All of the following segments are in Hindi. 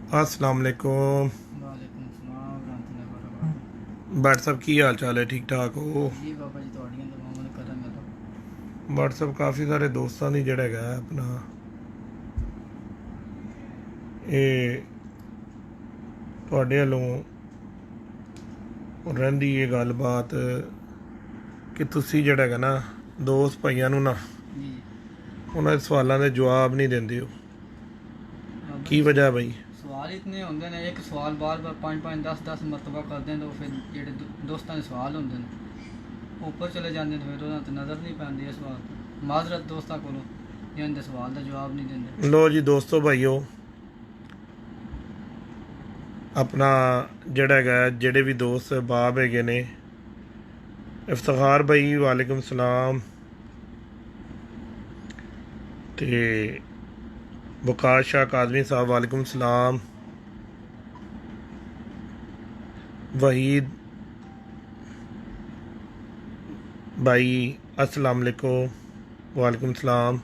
अस्सलाम वालेकुम। वालेकुम सलाम रहमतुल्लाहि व बरकातहू। बट सब की हाल चाल है? ठीक ठाक हो? जी बाबा जी थोड़ियां दुआवां ने करम है। बट सब काफ़ी सारे दोस्तों की जड़ा है अपना ये थोड़े वालों रही है गलबात कि तुसी जड़ा है ना दोस्त भाइयों ना जी उन्होंने सवालों के जवाब नहीं देंदे हो। बाबा की जी वजह है भाई? सवाल इतने होंगे ने, एक सवाल बार बार 5 5 10 10 मरतबा करते हैं तो फिर जेडे दोस्तों के सवाल होंगे ने ऊपर चले जाते हैं, फिर उन्होंने नज़र नहीं पैंदी इस बात पर। माजरत दोस्तों को इन्हें सवाल का जवाब नहीं देंगे। लो जी दोस्तों भाइयों, अपना जड़ा है जेडे भी दोस्त बाब है ने, इफ्तिखार भाई वालेकुम सलाम, ते वकार शाह कादमी साहब वालेकुम सलाम, वहीद भाई अस्सलाम वालेकुम। वालेकुम सलाम।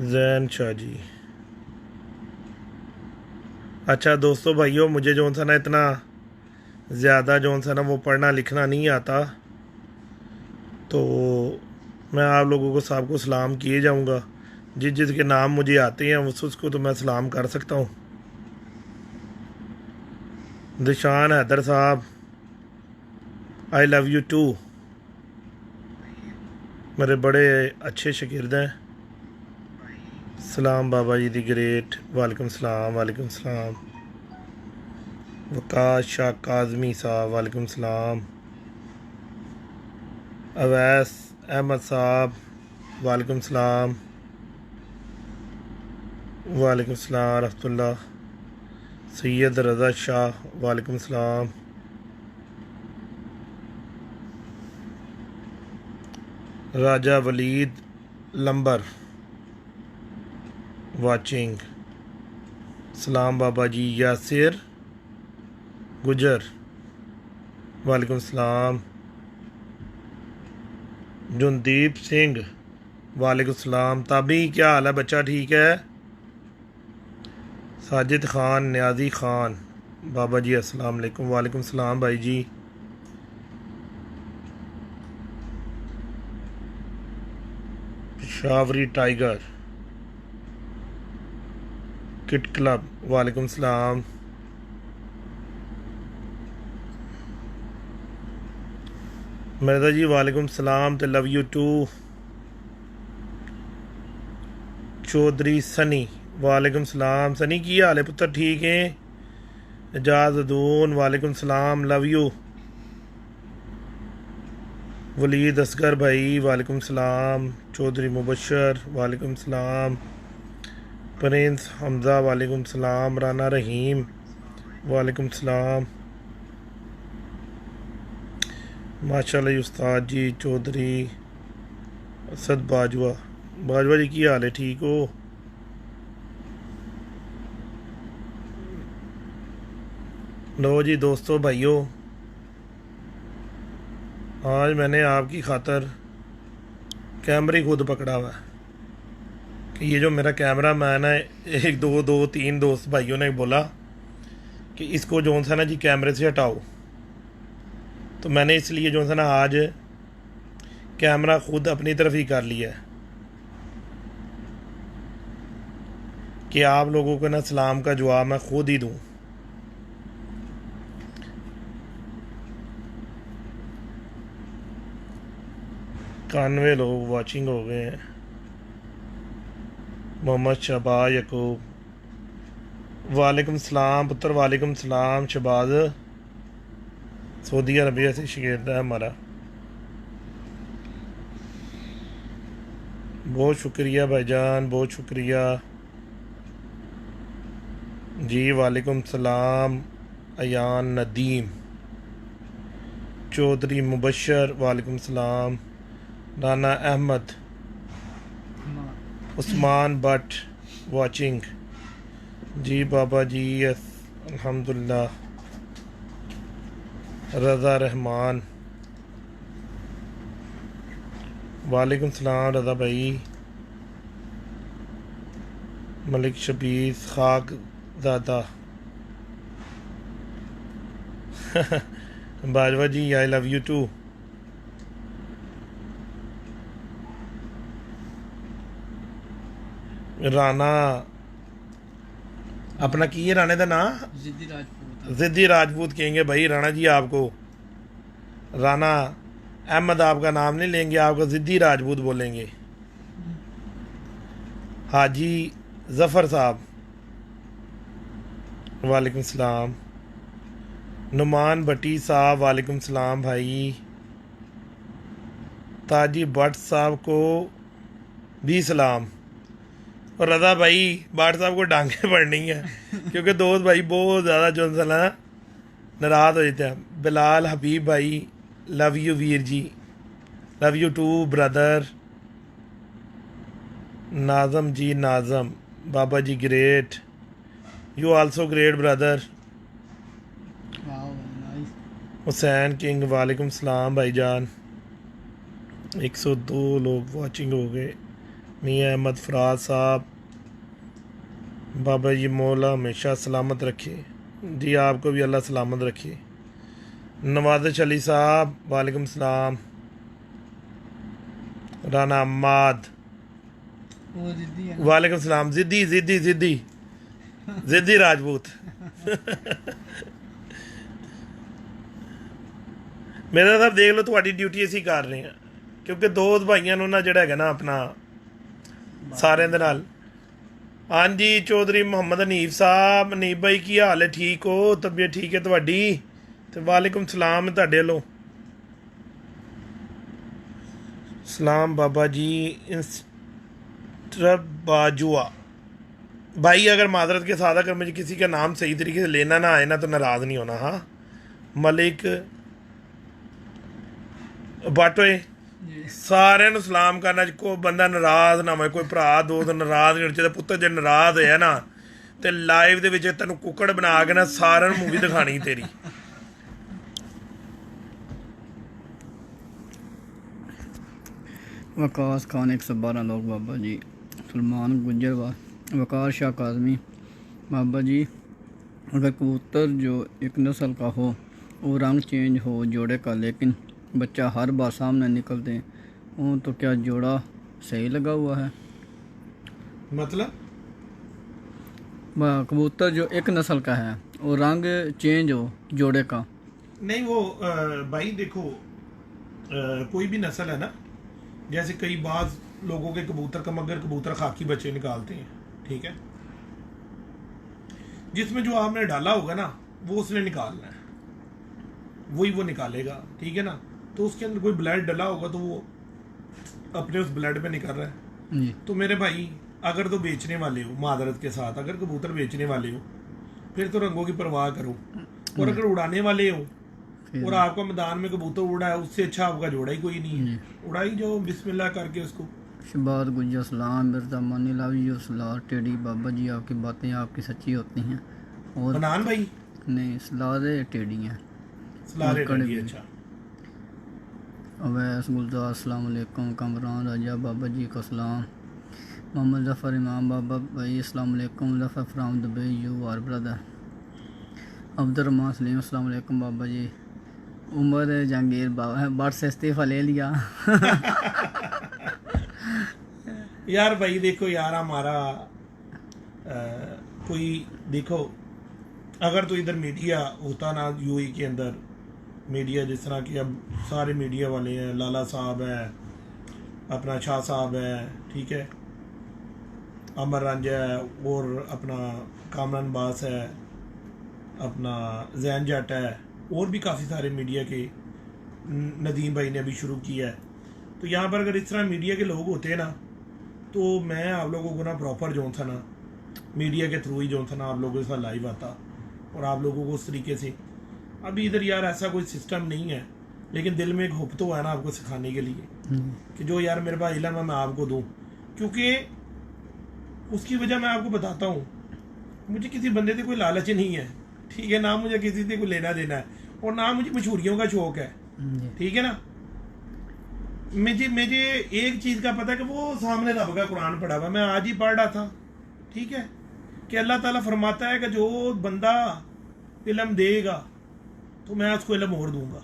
जैन शाह जी। अच्छा दोस्तों भाइयों, मुझे जो सा ना इतना ज़्यादा जो सा ना वो पढ़ना लिखना नहीं आता, तो मैं आप लोगों को सबको सलाम किए जाऊंगा। जिस जिसके नाम मुझे आते हैं उसको तो मैं सलाम कर सकता हूँ। दिशान हैदर साहब, आई लव यू टू, मेरे बड़े अच्छे शागिर्द हैं। सलाम बाबा जी दी ग्रेट। वालेकुम सलाम। वालेकुम सलाम। वकास शाह काजमी साहब वालेकुम सलाम। अवैस अहमद साहब वालेकुम सलाम। वालेकुम सलाम रहमतुल्लाह। सैयद रज़ा शाह वालेकुम सलाम। राजा वलीद लंबर वाचिंग। सलाम बाबा जी। यासिर गुजर वालेकुम सलाम। जुनदीप सिंह वालेकुम सलाम। ताबी क्या हाल है बच्चा, ठीक है? साजिद खान न्याजी खान बाबा जी अस्सलाम वालेकुम। वालेकुम सलाम भाई जी। शावरी टाइगर किट क्लब वालेकुम सलाम। मिर्जा जी वालेकुम सलाम ते love you too. Chaudhary Sunny वालेकुम सलाम। सनी की हाल है पुत्र, ठीक है? एजाज अदून वालेकुम सलाम, लव यू। वलीद असगर भाई वालेकुम सलाम। चौधरी मुबशर वालेकुम सलाम। प्रिंस हमज़ा वालेकुम सलाम। राना रहीम वालेकुम सलाम। माशाल्लाह उस्ताद जी। चौधरी असद बाजवा, बाजवा जी की हाल है, ठीक हो? लो जी दोस्तों भाइयों, आज मैंने आपकी खातर कैमरे खुद पकड़ा हुआ है कि ये जो मेरा कैमरा मैन है, एक दो दो तीन दोस्त भाइयों ने बोला कि इसको जो सा ना जी कैमरे से हटाओ, तो मैंने इसलिए जो सा ना आज कैमरा खुद अपनी तरफ ही कर लिया है कि आप लोगों को ना सलाम का जवाब मैं खुद ही दूं। 91 लोग वाचिंग हो गए हैं। मोहम्मद शबा यकूब वालेकुम सलाम पुत्र। वालेकुम सलाम शबाज, सऊदी अरबिया से शागिर्द है हमारा। बहुत शुक्रिया भाईजान, बहुत शुक्रिया जी। वालेकुम सलाम अयान नदीम। चौधरी मुबशर वालेकुम सलाम। राना अहमद उस्मान भट्ट वाचिंग जी। बाबा जी यस अल्हम्दुलिल्लाह। रज़ा रहमान वालेकुम सलाम रज़ा भाई। Malik Shabbir Khakzada Bajwa ji I love you too. Rana अपना की है राणे का नाम? जिद्दी राजपूत। जिद्दी राजपूत कहेंगे भाई राणा जी आपको। राना अहमद आपका नाम नहीं लेंगे, आपको जिद्दी राजपूत बोलेंगे। हाजी जफ़र साहब वालेकुम सलाम। नुमान भट्टी साहब वालेकुम सलाम भाई। ताजी भट्ट साहब को भी सलाम। और रज़ा भाई भट्ट साहब को डांगे पड़नी है क्योंकि दोस्त भाई बहुत ज़्यादा जो है ना नाराज़ हो जाते हैं। बिलाल हबीब भाई लव यू वीर जी, love you too brother. Nazim ji Nazim Baba ji great, you also great brother. वाह नाइस। हुसैन किंग वालेकुम सलाम भाईजान। 102 लोग वाचिंग हो गए। मियाँ अहमद फराज साहब बाबा जी मौला हमेशा सलामत रखे जी, आपको भी अल्लाह सलामत रखे। नवाज़ अली साहब वालेकुम सलाम। राना अम्माद वो जिद्दी है। वालेकुम सलाम। जिद्दी जिद्दी जिद्दी जिद्दी राजपूत मेरा साहब देख लो ਤੁਹਾਡੀ ਡਿਊਟੀ ਅਸੀਂ ਕਰ ਰਹੇ ਹਾਂ ਕਿਉਂਕਿ ਦੋਸਤ ਭਾਈਆਂ ਨੂੰ ਨਾ ਜਿਹੜਾ ਹੈਗਾ ਨਾ ਆਪਣਾ ਸਾਰਿਆਂ ਦੇ ਨਾਲ। ਹਾਂਜੀ ਚੌਧਰੀ ਮੁਹੰਮਦ ਹਨੀਫ ਸਾਹਿਬ, ਹਨੀਫ ਭਾਈ ਕੀ ਹਾਲ ਹੈ? ਠੀਕ ਹੋ? ਤਬੀਅਤ ਠੀਕ ਹੈ ਤੁਹਾਡੀ? ਤੇ ਵਾਲੇਕੁਮ ਸਲਾਮ ਤੁਹਾਡੇ ਵੱਲੋਂ सलाम बाबा जी। इंस्टर बाजुआ भाई अगर माजरत के साथ अगर मुझे किसी का नाम सही तरीके से लेना ना आए ना तो नाराज़ नहीं होना। हाँ मलिक बाटोए सारे ਨੂੰ सलाम करना। कोई बंदा नाराज़ ना होए, कोई भरा दोस्त नाराज़ नहीं होना चाहिए। पुत्तर जे नाराज़ होया ना तो लाइव ਦੇ ਵਿੱਚ ਤੈਨੂੰ ਕੁੱਕੜ ਬਣਾ ਕੇ ਨਾ ਸਾਰਿਆਂ ਨੂੰ ਮੂਵੀ ਦਿਖਾਣੀ ਤੇਰੀ। वकास खान 112 लोग बाबा जी। सलमान गुजर वकार शाह काजमी बाबा जी। अगर कबूतर जो एक नस्ल का हो वो रंग चेंज हो जोड़े का लेकिन बच्चा हर बार सामने निकलते हो तो क्या जोड़ा सही लगा हुआ है? मतलब कबूतर जो एक नस्ल का है वो रंग चेंज हो जोड़े का। नहीं वो भाई देखो कोई भी नस्ल है ना, जैसे कई बाज लोगों के कबूतर कमगर कबूतर खाकी बच्चे निकालते हैं, ठीक है। जिसमें जो आपने डाला होगा ना वो उसने निकालना है, वही वो निकालेगा, ठीक है ना। तो उसके अंदर कोई ब्लड डाला होगा तो वो अपने उस ब्लड पे निकल रहा है जी। तो मेरे भाई अगर तो बेचने वाले हो मादरत के साथ, अगर कबूतर बेचने वाले हो फिर तो रंगों की परवाह करो। और अगर उड़ाने वाले हो और आपका मैदान में कबूतर उड़ा है उससे अच्छा आपका जोड़ा ही कोई नहीं है। उड़ाई जो बिस्मिल्लाह करके उसको। शबाद गुजर सलाम मिर्जा मानी लव यू सलार टेडी बाबा जी आपकी बातें आपकी सच्ची होती हैं और बनान भाई नहीं सलारे टेडी हैं। सलारे कड़े टेडी, भी। अच्छा। अवैस गुलजार अस्सलाम वालेकुम। कमरान राजा बाबा जी को सलाम। मोहम्मद जफ़र इमाम बाबा भाई अस्सलाम वालेकुम। Zafar from Dubai you are brother. Abdurrahman Salim अस्सलाम वालेकुम बाबा जी। उमर जहांगीर बाबा बट से इस्तीफ़ा ले लिया यार भाई देखो यार हमारा कोई देखो अगर तो इधर मीडिया होता ना यूएई के अंदर मीडिया जिस तरह की अब सारे मीडिया वाले हैं, लाला साहब है, अपना शाह साहब है, ठीक है, अमर रांझा है और अपना कामरान बास है, अपना जैन जट है और भी काफ़ी सारे मीडिया के, नदीम भाई ने अभी शुरू किया है। तो यहाँ पर अगर इस तरह मीडिया के लोग होते हैं ना तो मैं आप लोगों को ना प्रॉपर जो था ना मीडिया के थ्रू ही जो था ना आप लोगों के साथ लाइव आता और आप लोगों को उस तरीके से। अभी इधर यार ऐसा कोई सिस्टम नहीं है लेकिन दिल में एक हुप तो है ना आपको सिखाने के लिए कि जो यार मेरे पास इल्म है मैं आपको दूँ, क्योंकि उसकी वजह मैं आपको बताता हूँ। मुझे किसी बंदे से कोई लालच नहीं है, ठीक है ना, मुझे किसी से कोई लेना देना है और ना मुझे मशहूरियों का शौक है, ठीक है ना। मुझे एक चीज़ का पता है कि वो सामने रब का कुरान पढ़ा हुआ, मैं आज ही पढ़ रहा था, ठीक है, कि अल्लाह ताला फरमाता है कि जो बंदा इल्म देगा तो मैं उसको इल्म और दूंगा,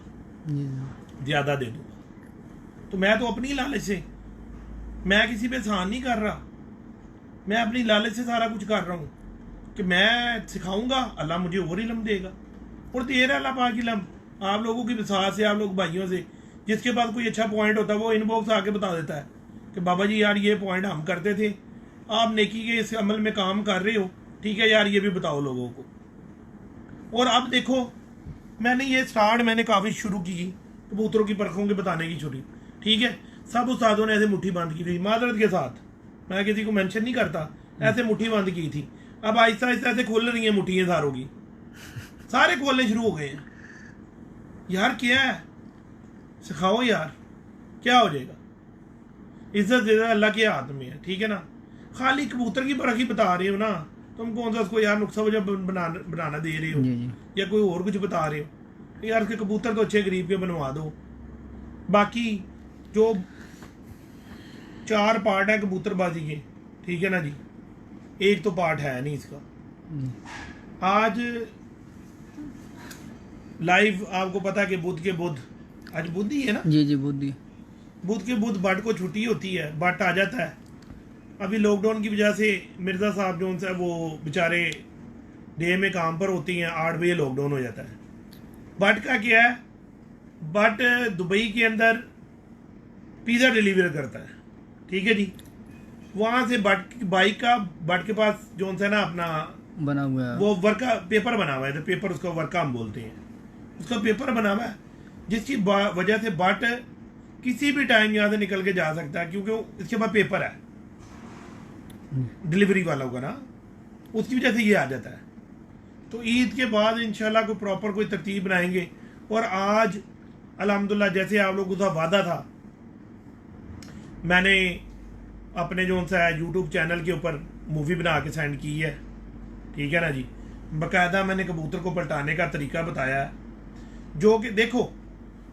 ज़्यादा दे दूंगा। तो मैं तो अपनी लालच से, मैं किसी पे एहसान नहीं कर रहा, मैं अपनी लालच से सारा कुछ कर रहा हूँ कि मैं सिखाऊंगा, अल्लाह मुझे और इल्म देगा और दे रहा अल्लाह पाक इल्म। आप लोगों की विसात से, आप लोग भाइयों से, जिसके पास कोई अच्छा पॉइंट होता है वो इनबॉक्स आके बता देता है कि बाबा जी यार ये पॉइंट हम करते थे, आप नेकी के इस अमल में काम कर रहे हो, ठीक है यार ये भी बताओ लोगों को। और अब देखो मैंने ये स्टार्ट मैंने काफ़ी शुरू की कबूतरों की परखों के बताने की छुट्टी, ठीक है, सब उस्तादों ने ऐसे मुट्ठी बंद की थी माजरत के साथ, मैं किसी को मेंशन नहीं करता, ऐसे मुट्ठी बंद की थी। अब आहिस्ता आहिस्ता ऐसे खुल रही हैं मुट्ठियाँ सारों की, सारे खोलने शुरू हो गए हैं। यार क्या है, सिखाओ यार, क्या हो जाएगा, इज्जत ज़्यादा अल्लाह के हाथ में है, ठीक है ना। खाली कबूतर की परख ही बता रहे हो ना, तुम कौन सा उसको यार नुक्सा वजह बनाना दे रहे हो या कोई और कुछ बता रहे हो। यार उसके कबूतर तो अच्छे गरीब के बनवा दो। बाकी जो 4 पार्ट है कबूतरबाजी के, ठीक है ना जी, एक तो पार्ट है नहीं इसका। आज लाइव आपको पता है कि बुध के बुध, आज बुध ही है ना जी बुद्धि, बुध के बुध बट को छुट्टी होती है, बट आ जाता है। अभी लॉकडाउन की वजह से मिर्ज़ा साहब जो उनसे वो बेचारे डे में काम पर होती हैं, 8 बजे लॉकडाउन हो जाता है। बट का क्या है, बट दुबई के अंदर पिज़्ज़ा डिलीवर करता है, ठीक है जी। वहाँ से बट बाइक का बट के पास जो है ना अपना बना हुआ है, वो वर्का पेपर बना हुआ है, तो पेपर उसका वर्का हम बोलते हैं, उसका पेपर बना हुआ है, जिसकी वजह से बट किसी भी टाइम यहाँ से निकल के जा सकता है, क्योंकि इसके पास पेपर है डिलीवरी वालों का ना, उसकी वजह से ये आ जाता है। तो ईद के बाद इंशाल्लाह कोई प्रॉपर कोई तरतीब बनाएंगे। और आज अल्हम्दुलिल्लाह जैसे आप लोगों का वादा था, मैंने अपने जो सा यूट्यूब चैनल के ऊपर मूवी बना के सेंड की है, ठीक है ना जी। बाकायदा मैंने कबूतर को पलटाने का तरीका बताया है, जो कि देखो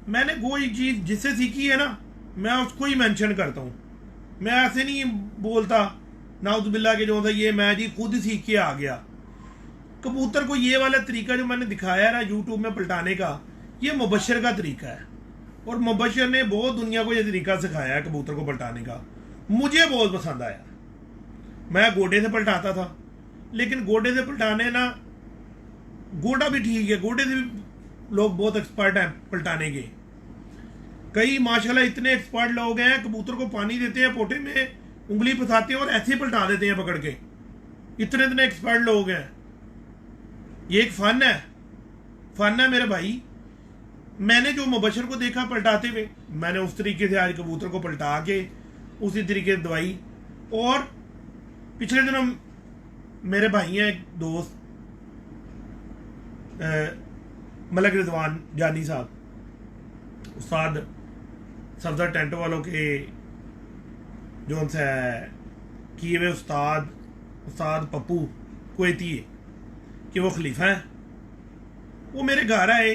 मैंने कोई चीज़ जिससे सीखी है ना, मैं उसको ही मेंशन करता हूँ। मैं ऐसे नहीं बोलता नाउज़ुबिल्लाह के जो ये मैं जी खुद सीख के आ गया। कबूतर को ये वाला तरीका जो मैंने दिखाया है ना यूट्यूब में पलटाने का, ये मुबशर का तरीका है, और मुबशर ने बहुत दुनिया को ये तरीका सिखाया है कबूतर को पलटाने का। मुझे बहुत पसंद आया। मैं गोडे से पलटाता था, लेकिन गोडे से पलटाने ना, गोडा भी ठीक है, गोडे से भी लोग बहुत एक्सपर्ट हैं पलटाने के। कई माशाल्लाह इतने एक्सपर्ट लोग हैं, कबूतर को पानी देते हैं, पोटे में उंगली फंसाते हैं और ऐसे ही पलटा देते हैं पकड़ के। इतने इतने एक्सपर्ट लोग हैं। ये एक फन है मेरे भाई। मैंने जो मुबशर को देखा पलटाते हुए, मैंने उस तरीके से आज कबूतर को पलटा के उसी तरीके से दवाई। और पिछले दिनों मेरे भाई हैं एक दोस्त मलक रिजवान जानी साहब, उस्ताद सफदर टेंट वालों के जो उनसे किए हुए उस्ताद पप्पू कुवैती है कि वो खलीफा हैं। वो मेरे घर आए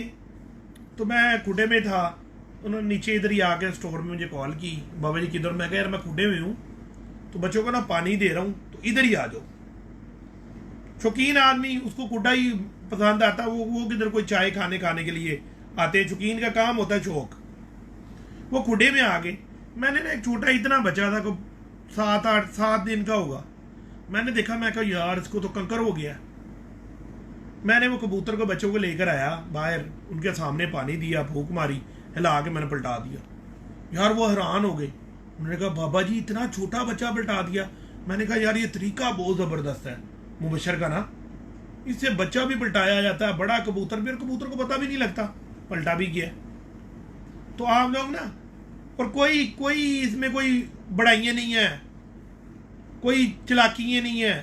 तो मैं खुडे में था, उन्होंने नीचे इधर ही आके स्टोर में मुझे कॉल की, बाबा जी किधर। मैं कहा यार मैं खुडे में हूँ, तो बच्चों को ना पानी दे रहा हूँ, तो इधर ही आ जाओ। शौकीन आदमी, उसको खुडा ही पसंद आता, वो किधर कोई चाय खाने के लिए आते हैं, शौकीन का काम होता है शौक। वो खुडे में आ गए। मैंने ना एक छोटा इतना बचा था, को 7 दिन का होगा। मैंने देखा, मैं कहा यार इसको तो कंकर हो गया। मैंने वो कबूतर को बच्चों को लेकर आया बाहर, उनके सामने पानी दिया, फूंक मारी, हिला के मैंने पलटा दिया। यार वो हैरान हो गए। उन्होंने कहा बाबा जी इतना छोटा बच्चा पलटा दिया। मैंने कहा यार ये तरीका बहुत ज़बरदस्त है मुबशर का ना, इससे बच्चा भी पलटाया जाता है, बड़ा कबूतर भी, और कबूतर को पता भी नहीं लगता पलटा भी गया। तो आप लोग ना, और कोई इसमें कोई बड़ाइयाँ नहीं है, कोई चलाकियाँ नहीं है,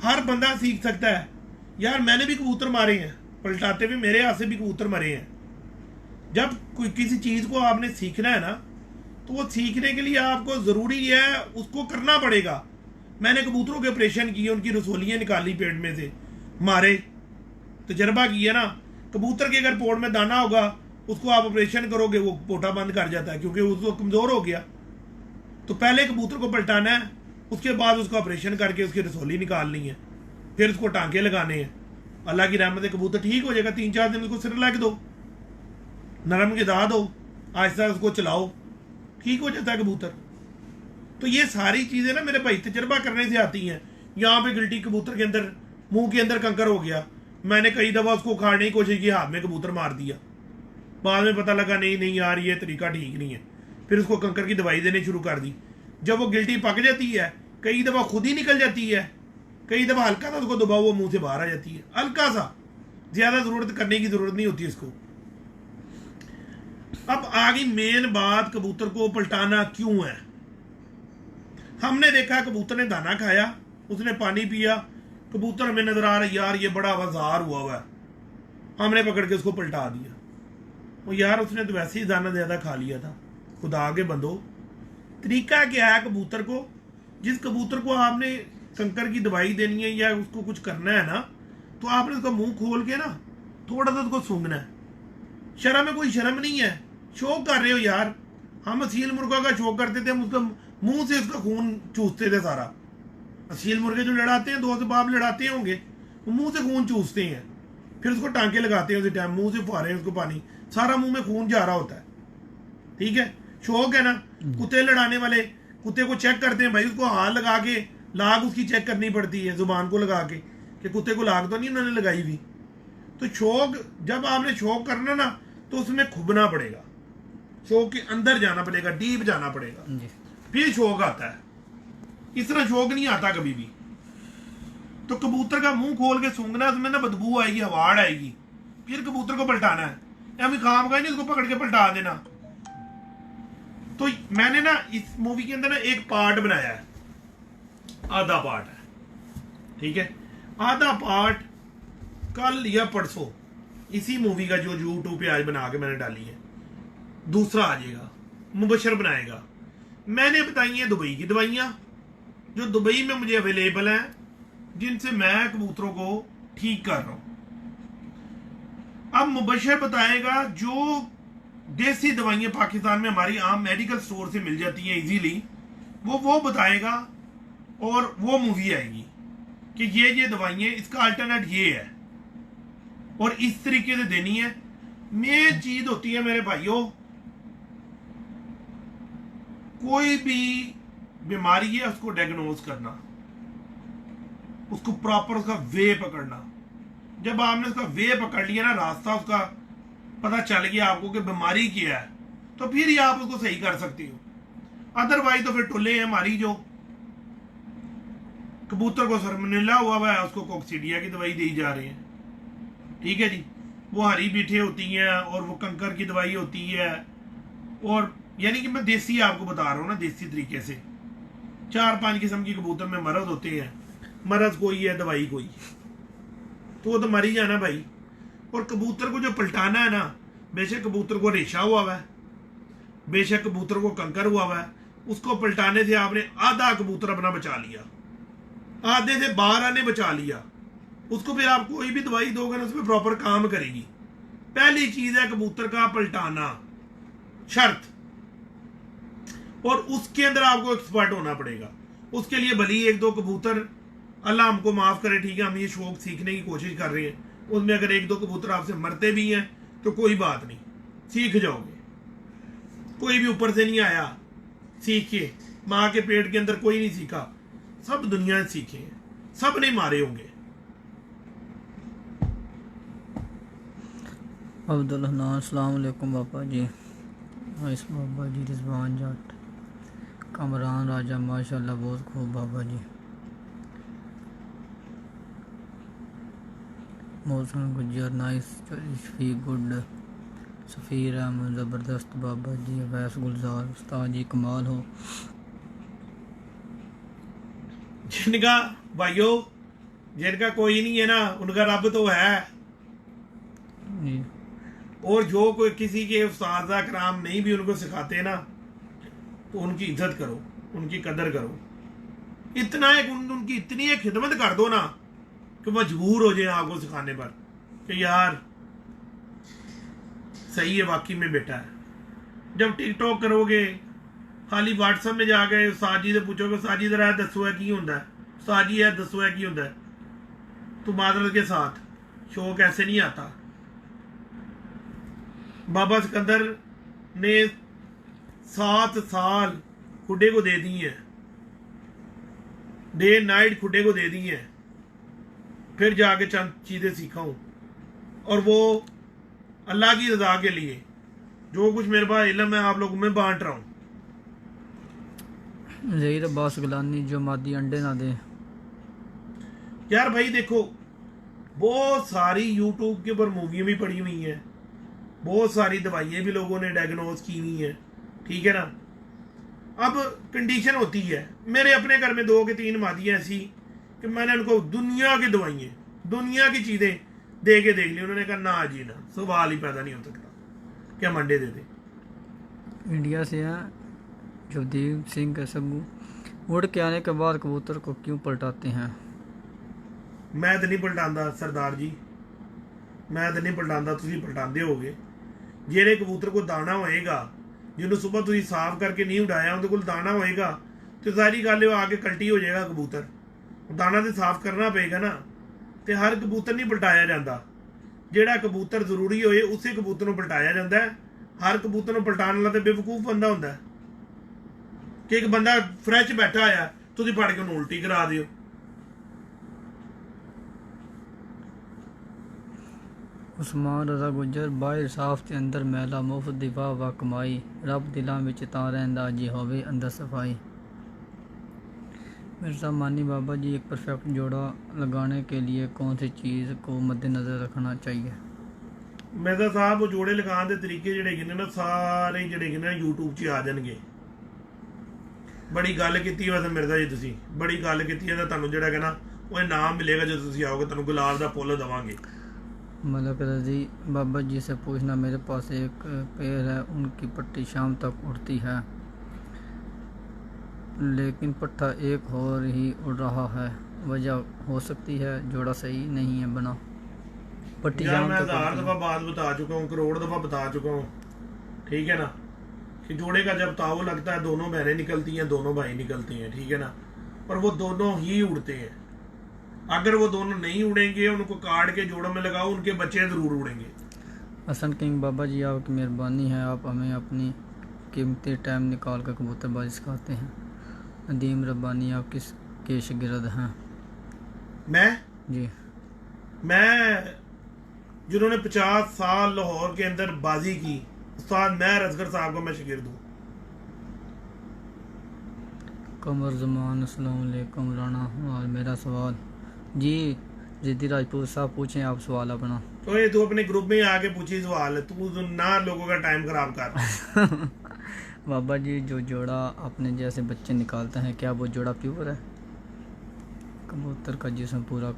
हर बंदा सीख सकता है। यार मैंने भी कबूतर मारे हैं पलटाते हुए, मेरे हाथ से भी कबूतर मरे हैं। जब कोई किसी चीज़ को आपने सीखना है ना, तो वो सीखने के लिए आपको ज़रूरी है उसको करना पड़ेगा। मैंने कबूतरों के ऑपरेशन किए, उनकी रसोलियाँ निकाली पेट में से, मारे, तजर्बा किया ना। कबूतर के अगर पोट में दाना होगा, उसको आप ऑपरेशन करोगे वो पोटा बंद कर जाता है क्योंकि उसको कमज़ोर हो गया। तो पहले कबूतर को पलटाना है, उसके बाद उसका ऑपरेशन करके उसकी रसोली निकालनी है, फिर उसको टांके लगाने हैं। अल्लाह की रहमत से कबूतर ठीक हो जाएगा। 3-4 दिन उसको सिर लग दो, नरम गिदा दो, आहिस्ता उसको चलाओ, ठीक हो जाता है कबूतर। तो ये सारी चीज़ें ना मेरे भाई तजर्बा करने से आती हैं। यहाँ पे गिल्टी कबूतर के अंदर मुंह के अंदर कंकर हो गया, मैंने कई दफ़ा उसको उखाड़ने की कोशिश की, हाथ में कबूतर मार दिया। बाद में पता लगा नहीं नहीं यार ये तरीका ठीक नहीं है, फिर उसको कंकर की दवाई देनी शुरू कर दी। जब वो गिल्टी पक जाती है, कई दफ़ा खुद ही निकल जाती है, कई दफ़ा हल्का सा उसको दबाओ वो मुंह से बाहर आ जाती है, हल्का सा, ज़्यादा ज़रूरत करने की ज़रूरत नहीं होती इसको। अब आ गई मेन बात, कबूतर को पलटाना क्यों है। हमने देखा कबूतर ने दाना खाया, उसने पानी पिया, कबूतर हमें नजर आ रहा है यार ये बड़ा आवाजार हुआ है, हमने पकड़ के उसको पलटा दिया। वो यार उसने तो वैसे ही दाना ज्यादा खा लिया था। खुदा के बंदो, तरीका क्या है कबूतर को, जिस कबूतर को आपने कंकर की दवाई देनी है या उसको कुछ करना है ना, तो आपने उसका मुंह खोल के ना थोड़ा सा उसको सूंघना है। शर्म में कोई शर्म नहीं है, शौक कर रहे हो यार। हम असील मुर्गा का शौक करते थे, हम उसका मुंह से उसका खून चूसते थे सारा। असील मुर्गे जो लड़ाते हैं, 2 से बाप लड़ाते होंगे, वो मुंह से खून चूसते हैं, फिर उसको टांके लगाते हैं, उसी टाइम मुंह से फुहारे उसको पानी, सारा मुंह में खून जा रहा होता है। ठीक है, शौक है ना। कुत्ते लड़ाने वाले कुत्ते को चेक करते हैं भाई, उसको हाथ लगा के लाग उसकी चेक करनी पड़ती है, जुबान को लगा के कि कुत्ते को लाग तो नहीं उन्होंने लगाई हुई। तो शौक, जब आपने शौक करना ना तो उसमें खुबना पड़ेगा, शौक के अंदर जाना पड़ेगा, डीप जाना पड़ेगा, फिर शौक आता है। इस तरह शौक नहीं आता कभी भी। तो कबूतर का मुंह खोल के सूंघना, उसमें ना बदबू आएगी, हवाड़ आएगी, फिर कबूतर को पलटाना है, या भी काम का नहीं उसको पकड़ के पलटा देना। तो मैंने ना इस मूवी के अंदर ना एक पार्ट बनाया है, आधा पार्ट है, ठीक है। आधा पार्ट कल या परसों इसी मूवी का जो यूट्यूब पे आज बना के मैंने डाली है, दूसरा आ जाएगा, मुबशर बनाएगा। मैंने बताई है दुबई की दवाइयाँ जो दुबई में मुझे अवेलेबल हैं, जिनसे मैं कबूतरों को ठीक कर रहा हूं। अब मुबशर बताएगा जो देसी दवाइयाँ पाकिस्तान में हमारी आम मेडिकल स्टोर से मिल जाती हैं इजीली, वो बताएगा, और वो मूवी आएगी कि ये दवाइयाँ, इसका अल्टरनेट ये है और इस तरीके से देनी है। मेन चीज होती है मेरे भाइयों, कोई भी बीमारी है उसको डायग्नोज करना, उसको प्रॉपर उसका वे पकड़ना। जब आपने उसका वे पकड़ लिया ना, रास्ता उसका पता चल गया आपको कि बीमारी क्या है, तो फिर ही आप उसको सही कर सकते हो। अदरवाइज तो फिर टुल्ले हैं हमारी, जो कबूतर को सरमनेला हुआ है उसको कोक्सीडिया की दवाई दी जा रही है, ठीक है जी। वो हरी बीठे होती हैं और वो कंकर की दवाई होती है, और यानी कि मैं देसी आपको बता रहा हूँ ना, देसी तरीके से 4-5 किस्म की कबूतर में मरज होते हैं, मरज कोई है दवाई कोई, तो वो तो मर ही जाना भाई। और कबूतर को जो पलटाना है ना, बेशक कबूतर को रेशा हुआ है, बेशक कबूतर को कंकर हुआ है, उसको पलटाने से आपने आधा कबूतर अपना बचा लिया, आधे से 12 ने बचा लिया। उसको फिर आप कोई भी दवाई दोगे ना उसमें प्रॉपर काम करेगी। पहली चीज है कबूतर का पलटाना, शर्त, और उसके अंदर आपको एक्सपर्ट होना पड़ेगा। उसके लिए भली 1-2 कबूतर, अल्लाह हमको माफ करे, ठीक है, हम ये शौक सीखने की कोशिश कर रहे हैं, उसमें अगर 1-2 कबूतर आपसे मरते भी हैं तो कोई बात नहीं, सीख जाओगे। कोई भी ऊपर से नहीं आया सीख के, माँ के पेट के अंदर कोई नहीं सीखा, सब दुनिया से सीखे हैं, सब ने मारे होंगे। अब्दुल हन्नान, अस्सलाम वालेकुम बाबा जी। इस बाबा जी, रिजवान जाट, कमरान राजा, माशाल्लाह बहुत खूब बाबा जी। मौसम गुजर नाइस, शफीक गुड, सफ़ीर अहमद ज़बरदस्त बाबा जी, वैस गुलजार उस्ताद जी कमाल हो। जिनका भाइयों, जिनका कोई नहीं है ना, उनका रब तो है। जी। और जो कोई किसी के उस्ताद कराम नहीं भी उनको सिखाते ना, तो उनकी इज्जत करो, उनकी कदर करो। इतना एक उनकी इतनी एक खिदमत कर दो ना कि मजबूर हो जाए आपको सिखाने पर कि यार सही है, वाकई में बेटा है। जब टिकटॉक करोगे, खाली व्हाट्सएप में जाके उस्ताद जी से पूछोगे उस्ताद जी जरा दसो है की होंदा है, उस्ताद जी है दसो है की होंदा है, तो मादरत के साथ शौक ऐसे नहीं आता। बाबा सिकंदर ने 7 साल खुडे को दे दी है, डे नाइट खुडे को दे दी है, फिर जाके चंद चीज़ें सीखा हूँ, और वो अल्लाह की रजा के लिए जो कुछ मेरे पास इल्म है आप लोगों में बांट रहा हूँ। ज़हीर अब्बास गिलानी, जो मादी अंडे ना दे। यार भाई देखो, बहुत सारी यूट्यूब के ऊपर मूवियाँ भी पड़ी हुई हैं, बहुत सारी दवाइयाँ भी लोगों ने डायग्नोज की हुई हैं, ठीक है ना। अब कंडीशन होती है, मेरे अपने घर में 2 के 3 मादियाँ ऐसी कि मैंने उनको दुनिया की दवाइयाँ, दुनिया की चीज़ें दे के देख ली, उन्होंने कहा ना जी ना, सवाल ही पैदा नहीं हो सकता कि हम अंडे दे दें। इंडिया से हैं जगदीप सिंह का सब्बू, उड़ के आने के बाद कबूतर को क्यों पलटाते हैं? मैं तो नहीं पलटांदा सरदार जी, मैं तो नहीं पलटांदा, तुसीं पलटांदे होगे। ਜਿਹੜੇ कबूतर को दाना होएगा, ਜਿਹਨੂੰ सुबह ਤੁਸੀਂ साफ करके नहीं उड़ाया, ਉਹਦੇ ਕੋਲ दाना होएगा, तो सारी गल वो आके कल्टी हो जाएगा कबूतर। दाना तो साफ करना पेगा ना, तो हर कबूतर नहीं पलटाया जाता, ਜਿਹੜਾ कबूतर ਜ਼ਰੂਰੀ ਹੋਏ ਉਸੇ कबूतर ਨੂੰ पलटाया ਜਾਂਦਾ है। हर कबूतर ਨੂੰ पलटाਉਣ ਵਾਲਾ ਤੇ ਬੇਵਕੂਫ ਬੰਦਾ ਹੁੰਦਾ ਹੈ ਕਿ ਇੱਕ ਬੰਦਾ ਫਰੈਸ਼ ਬੈਠਾ ਹੋਇਆ, ਤੁਸੀਂ ਫੜ ਕੇ ਉਹਨੂੰ ਉਲਟੀ ਕਰਾ ਦਿਓ। उस्मान रजा गुजर, बाहर साफ ते अंदर मैला, मुफ्त दिफा व कमाई, रब दिलों विच तां रहिंदा जे होवे अंदर सफाई। मिर्ज़ा मानी बाबा जी, एक परफेक्ट जोड़ा लगाने के लिए कौन सी चीज़ को मद्देनज़र रखना चाहिए? मिर्ज़ा साहब, वो जोड़े लगाने के तरीके ਜਿਹੜੇ ਹੈਗੇ ਨੇ ਨਾ ਸਾਰੇ ਜਿਹੜੇ ਹੈਗੇ ਨੇ YouTube 'ਚ ਆ ਜਾਣਗੇ। ਬੜੀ ਗੱਲ ਕੀਤੀ ਵੈਸੇ ਮਿਰਜ਼ਾ ਜੀ, ਤੁਸੀਂ ਬੜੀ ਗੱਲ ਕੀਤੀ ਹੈ, ਤਾਂ ਤੁਹਾਨੂੰ ਜਿਹੜਾ ਹੈਗਾ ਨਾ ਉਹ ਇਨਾਮ ਮਿਲੇਗਾ ਜਦੋਂ ਤੁਸੀਂ ਆਓਗੇ, ਤੁਹਾਨੂੰ ਗੁਲਾਬ ਦਾ ਫੁੱਲ ਦੇਵਾਂਗੇ। मलक रजी, बाबा जी से पूछना, मेरे पास एक पैर है, उनकी पट्टी शाम तक उड़ती है, लेकिन पट्टा एक और ही उड़ रहा है, वजह हो सकती है जोड़ा सही नहीं है बना? पट्टी यार शाम मैं तक 1000 उड़ती दफ़ा बात बता चुका हूँ, करोड़ दफ़ा बता चुका हूँ, ठीक है ना, कि जोड़े का जब ताऊ लगता है दोनों बहनें निकलती हैं, दोनों भाई निकलते हैं, ठीक है ना, पर वो दोनों ही उड़ते हैं। अगर वो दोनों नहीं उड़ेंगे, उनको काट के जोड़ों में लगाओ, उनके बच्चे ज़रूर उड़ेंगे। हसन किंग, बाबा जी आपकी मेहरबानी है, आप हमें अपनी कीमती टाइम निकाल कर कबूतरबाजी सिखाते हैं। नदीम रब्बानी, आप किसके शागिर्द हैं? मैं जी, जिन्होंने 50 साल लाहौर के अंदर बाजी की, उस्ताद महर असगर साहब को मैं शागिर्द हूँ। कमर जमान, अस्सलाम वालेकुम राणा। और मेरा सवाल जी, जिद्दी राजपूत साहब पूछें आप सवाल अपना। तो ये तू अपने ग्रुप में आके पूछी सवाल, तू ना लोगों का टाइम खराब कर। बाबा जी, जो जोड़ा अपने जैसे बच्चे निकालते हैं, क्या वो जोड़ा प्योर है? कबूतर का जिस्म पूरा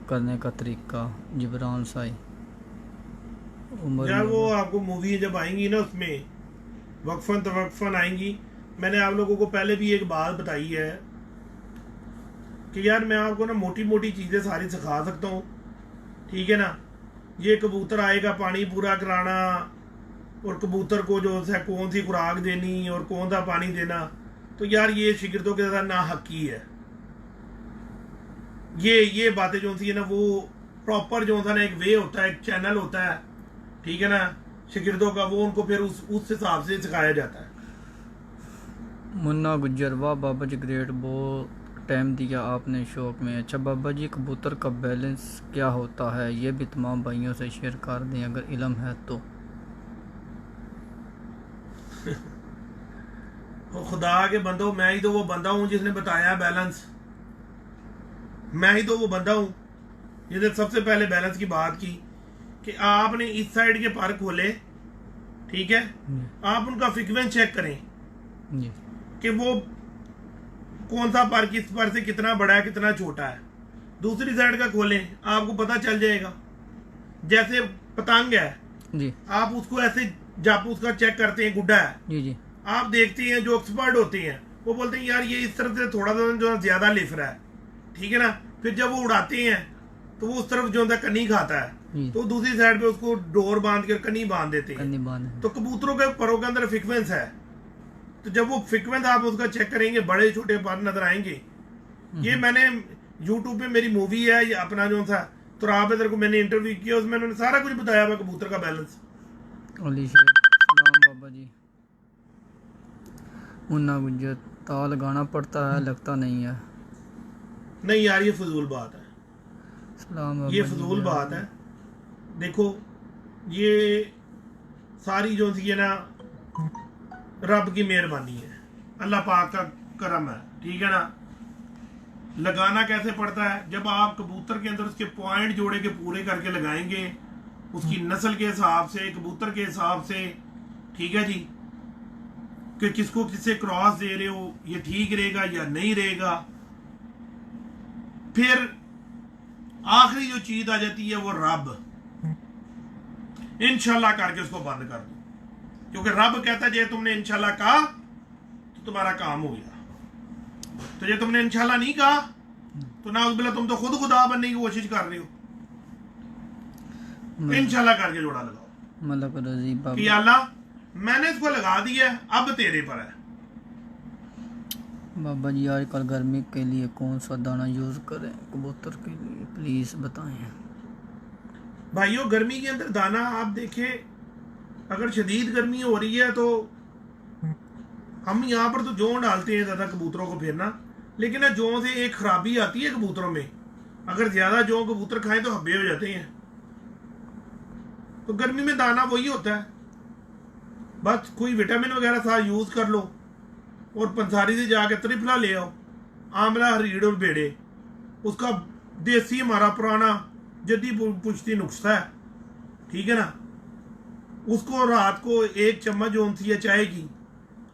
करने का तरीका, जिब्रान साई उमर। यार वो आपको मूवी जब आएंगी ना, उसमें वक्फन तवक्फन आएंगी, मैंने आप लोगों को पहले भी एक बात बताई है कि यार मैं आपको ना मोटी मोटी चीज़ें सारी सिखा सकता हूँ, ठीक है ना। ये कबूतर आएगा पानी पूरा कराना, और कबूतर को जो है कौन सी खुराक देनी और कौन सा पानी देना, तो यार ये शिगिर्दों के साथ ना हकी है। ये बातें जो सी है ना, वो प्रॉपर जो सा ना एक वे होता है, एक चैनल होता है, ठीक है ना, शिगिर्दों का, वो उनको फिर उस हिसाब से सिखाया जाता है। मुन्ना गुज्जर, वाह बाबा जी ग्रेट, बहुत टाइम दिया आपने शौक में। अच्छा बाबा जी, कबूतर का बैलेंस क्या होता है, ये भी तमाम भाइयों से शेयर कर दें अगर इल्म है तो। खुदा के बंदो, मैं ही तो वो बंदा हूँ जिसने बताया बैलेंस, मैं ही तो वो बंदा हूँ जिसने सबसे पहले बैलेंस की बात की कि आपने इस साइड के पर खोले, ठीक है, आप उनका फ्रीक्वेंस चेक करें जी, कि वो कौन सा पर किस पर से कितना बड़ा है कितना छोटा है। दूसरी साइड का खोलें, आपको पता चल जाएगा। जैसे पतंग है जी, आप उसको ऐसे जब उसका चेक करते हैं, गुड्डा है जी जी, आप देखते हैं, जो एक्सपर्ट होते हैं वो बोलते हैं यार ये इस तरफ से थोड़ा सा जो ज्यादा लिफ रहा है, ठीक है ना। फिर जब वो उड़ाते हैं तो वो उस तरफ जो होता है कनी खाता है, जी। तो दूसरी साइड पे उसको डोर बांध के कनी बांध देते हैं। कन्नी बांध। तो कबूतरों के परों के अंदर फ्रीक्वेंस है, तो जब वो फ्रीक्वेंस आप उसका चेक करेंगे बड़े छोटे पर नजर आएंगे। ये मैंने यूट्यूब पे मेरी मूवी है ये अपना जो था तो आप इधर को मैंने इंटरव्यू किया, उसमें उन्होंने सारा कुछ बताया हुआ कबूतर का बैलेंस। अली शेख सलाम बाबा जी। मुन्ना गुज्जर ताल गाना पड़ता है लगता नहीं है। नहीं यार ये फजूल बात है, सलाम बाबा ये जी। फजूल बात है। देखो ये सारी जो थी है ना रब की मेहरबानी है, अल्लाह पाक का करम है, ठीक है ना। लगाना कैसे पड़ता है, जब आप कबूतर के अंदर उसके पॉइंट जोड़े के पूरे करके लगाएंगे उसकी नस्ल के हिसाब से, कबूतर के हिसाब से, ठीक है जी, कि किसको किससे क्रॉस दे रहे हो, ये ठीक रहेगा या नहीं रहेगा। फिर आखिरी जो चीज आ जाती है वो रब, इंशाल्लाह करके उसको बंद कर दो, क्योंकि रब कहता है जे तुमने इंशाल्लाह कहा तो तुम्हारा काम हो गया, तो जे तुमने इंशाल्लाह नहीं कहा तो ना उस तुम तो खुद खुदा बनने की कोशिश कर रहे हो। इंशाल्लाह करके जोड़ा लगाओ, मलक रजी कि बाबा। अल्लाह मैंने इसको लगा दिया है, अब तेरे पर है। बाबा जी आजकल गर्मी के लिए कौन सा दाना यूज़ करें कबूतर के लिए, प्लीज़ बताएं। भाइयों गर्मी के अंदर दाना आप देखें, अगर शदीद गर्मी हो रही है तो हम यहाँ पर तो जौ डालते हैं ज़्यादा कबूतरों को फेरना, लेकिन ना जौ से एक खराबी आती है कबूतरों में, अगर ज़्यादा जौ कबूतर खाएं तो हब्बे हो जाते हैं। तो गर्मी में दाना वही होता है, बस कोई विटामिन वगैरह था यूज़ कर लो, और पंसारी से जाके त्रिफला ले आओ, आंवला हरीड़ और बेड़े, उसका देसी हमारा पुराना जद्दी पुश्ती नुस्खा है, ठीक है ना। उसको रात को 1 चम्मच जो सी है चाय की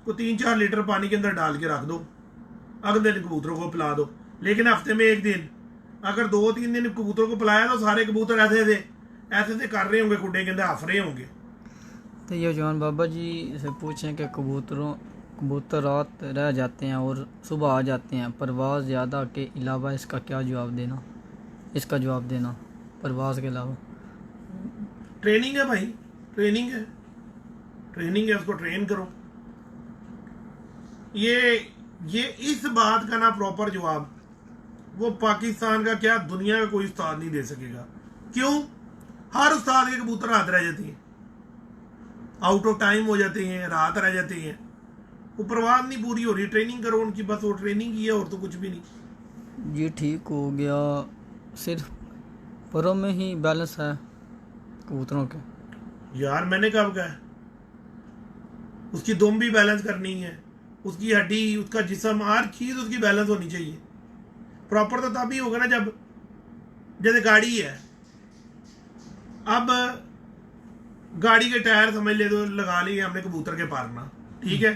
को 3-4 लीटर पानी के अंदर डाल के रख दो, अगले दिन कबूतरों को पिला दो। लेकिन हफ्ते में 1 दिन, अगर 2-3 दिन कबूतरों को पिलाया तो सारे कबूतर ऐसे से कर रहे होंगे, खुडे के अंदर हफ रहे होंगे। तो ये जवान बाबा जी से पूछें कि कबूतर रात रह जाते हैं और सुबह आ जाते हैं, परवाज़ ज़्यादा के अलावा इसका क्या जवाब देना, इसका जवाब देना परवाज़ के अलावा। ट्रेनिंग है भाई, ट्रेनिंग है, ट्रेनिंग है, उसको ट्रेन करो। ये इस बात का ना प्रॉपर जवाब वो पाकिस्तान का क्या दुनिया का कोई उस्ताद नहीं दे सकेगा। क्यों? हर उस्ताद के कबूतर रात रह जाती हैं, आउट ऑफ टाइम हो जाते हैं, रात रह जाते हैं, वो परवाह नहीं पूरी हो रही। ट्रेनिंग करो उनकी, बस वो ट्रेनिंग की है और तो कुछ भी नहीं। ये ठीक हो गया, सिर्फ परों में ही बैलेंस है कबूतरों के। यार मैंने कब कहा, उसकी दुम भी बैलेंस करनी है, उसकी हड्डी, उसका जिस्म, हर चीज उसकी बैलेंस होनी चाहिए। प्रॉपर तो तभी होगा ना जब, जैसे गाड़ी है, अब गाड़ी के टायर समझ ले तो लगा लिए हमने कबूतर के पारना, ठीक है।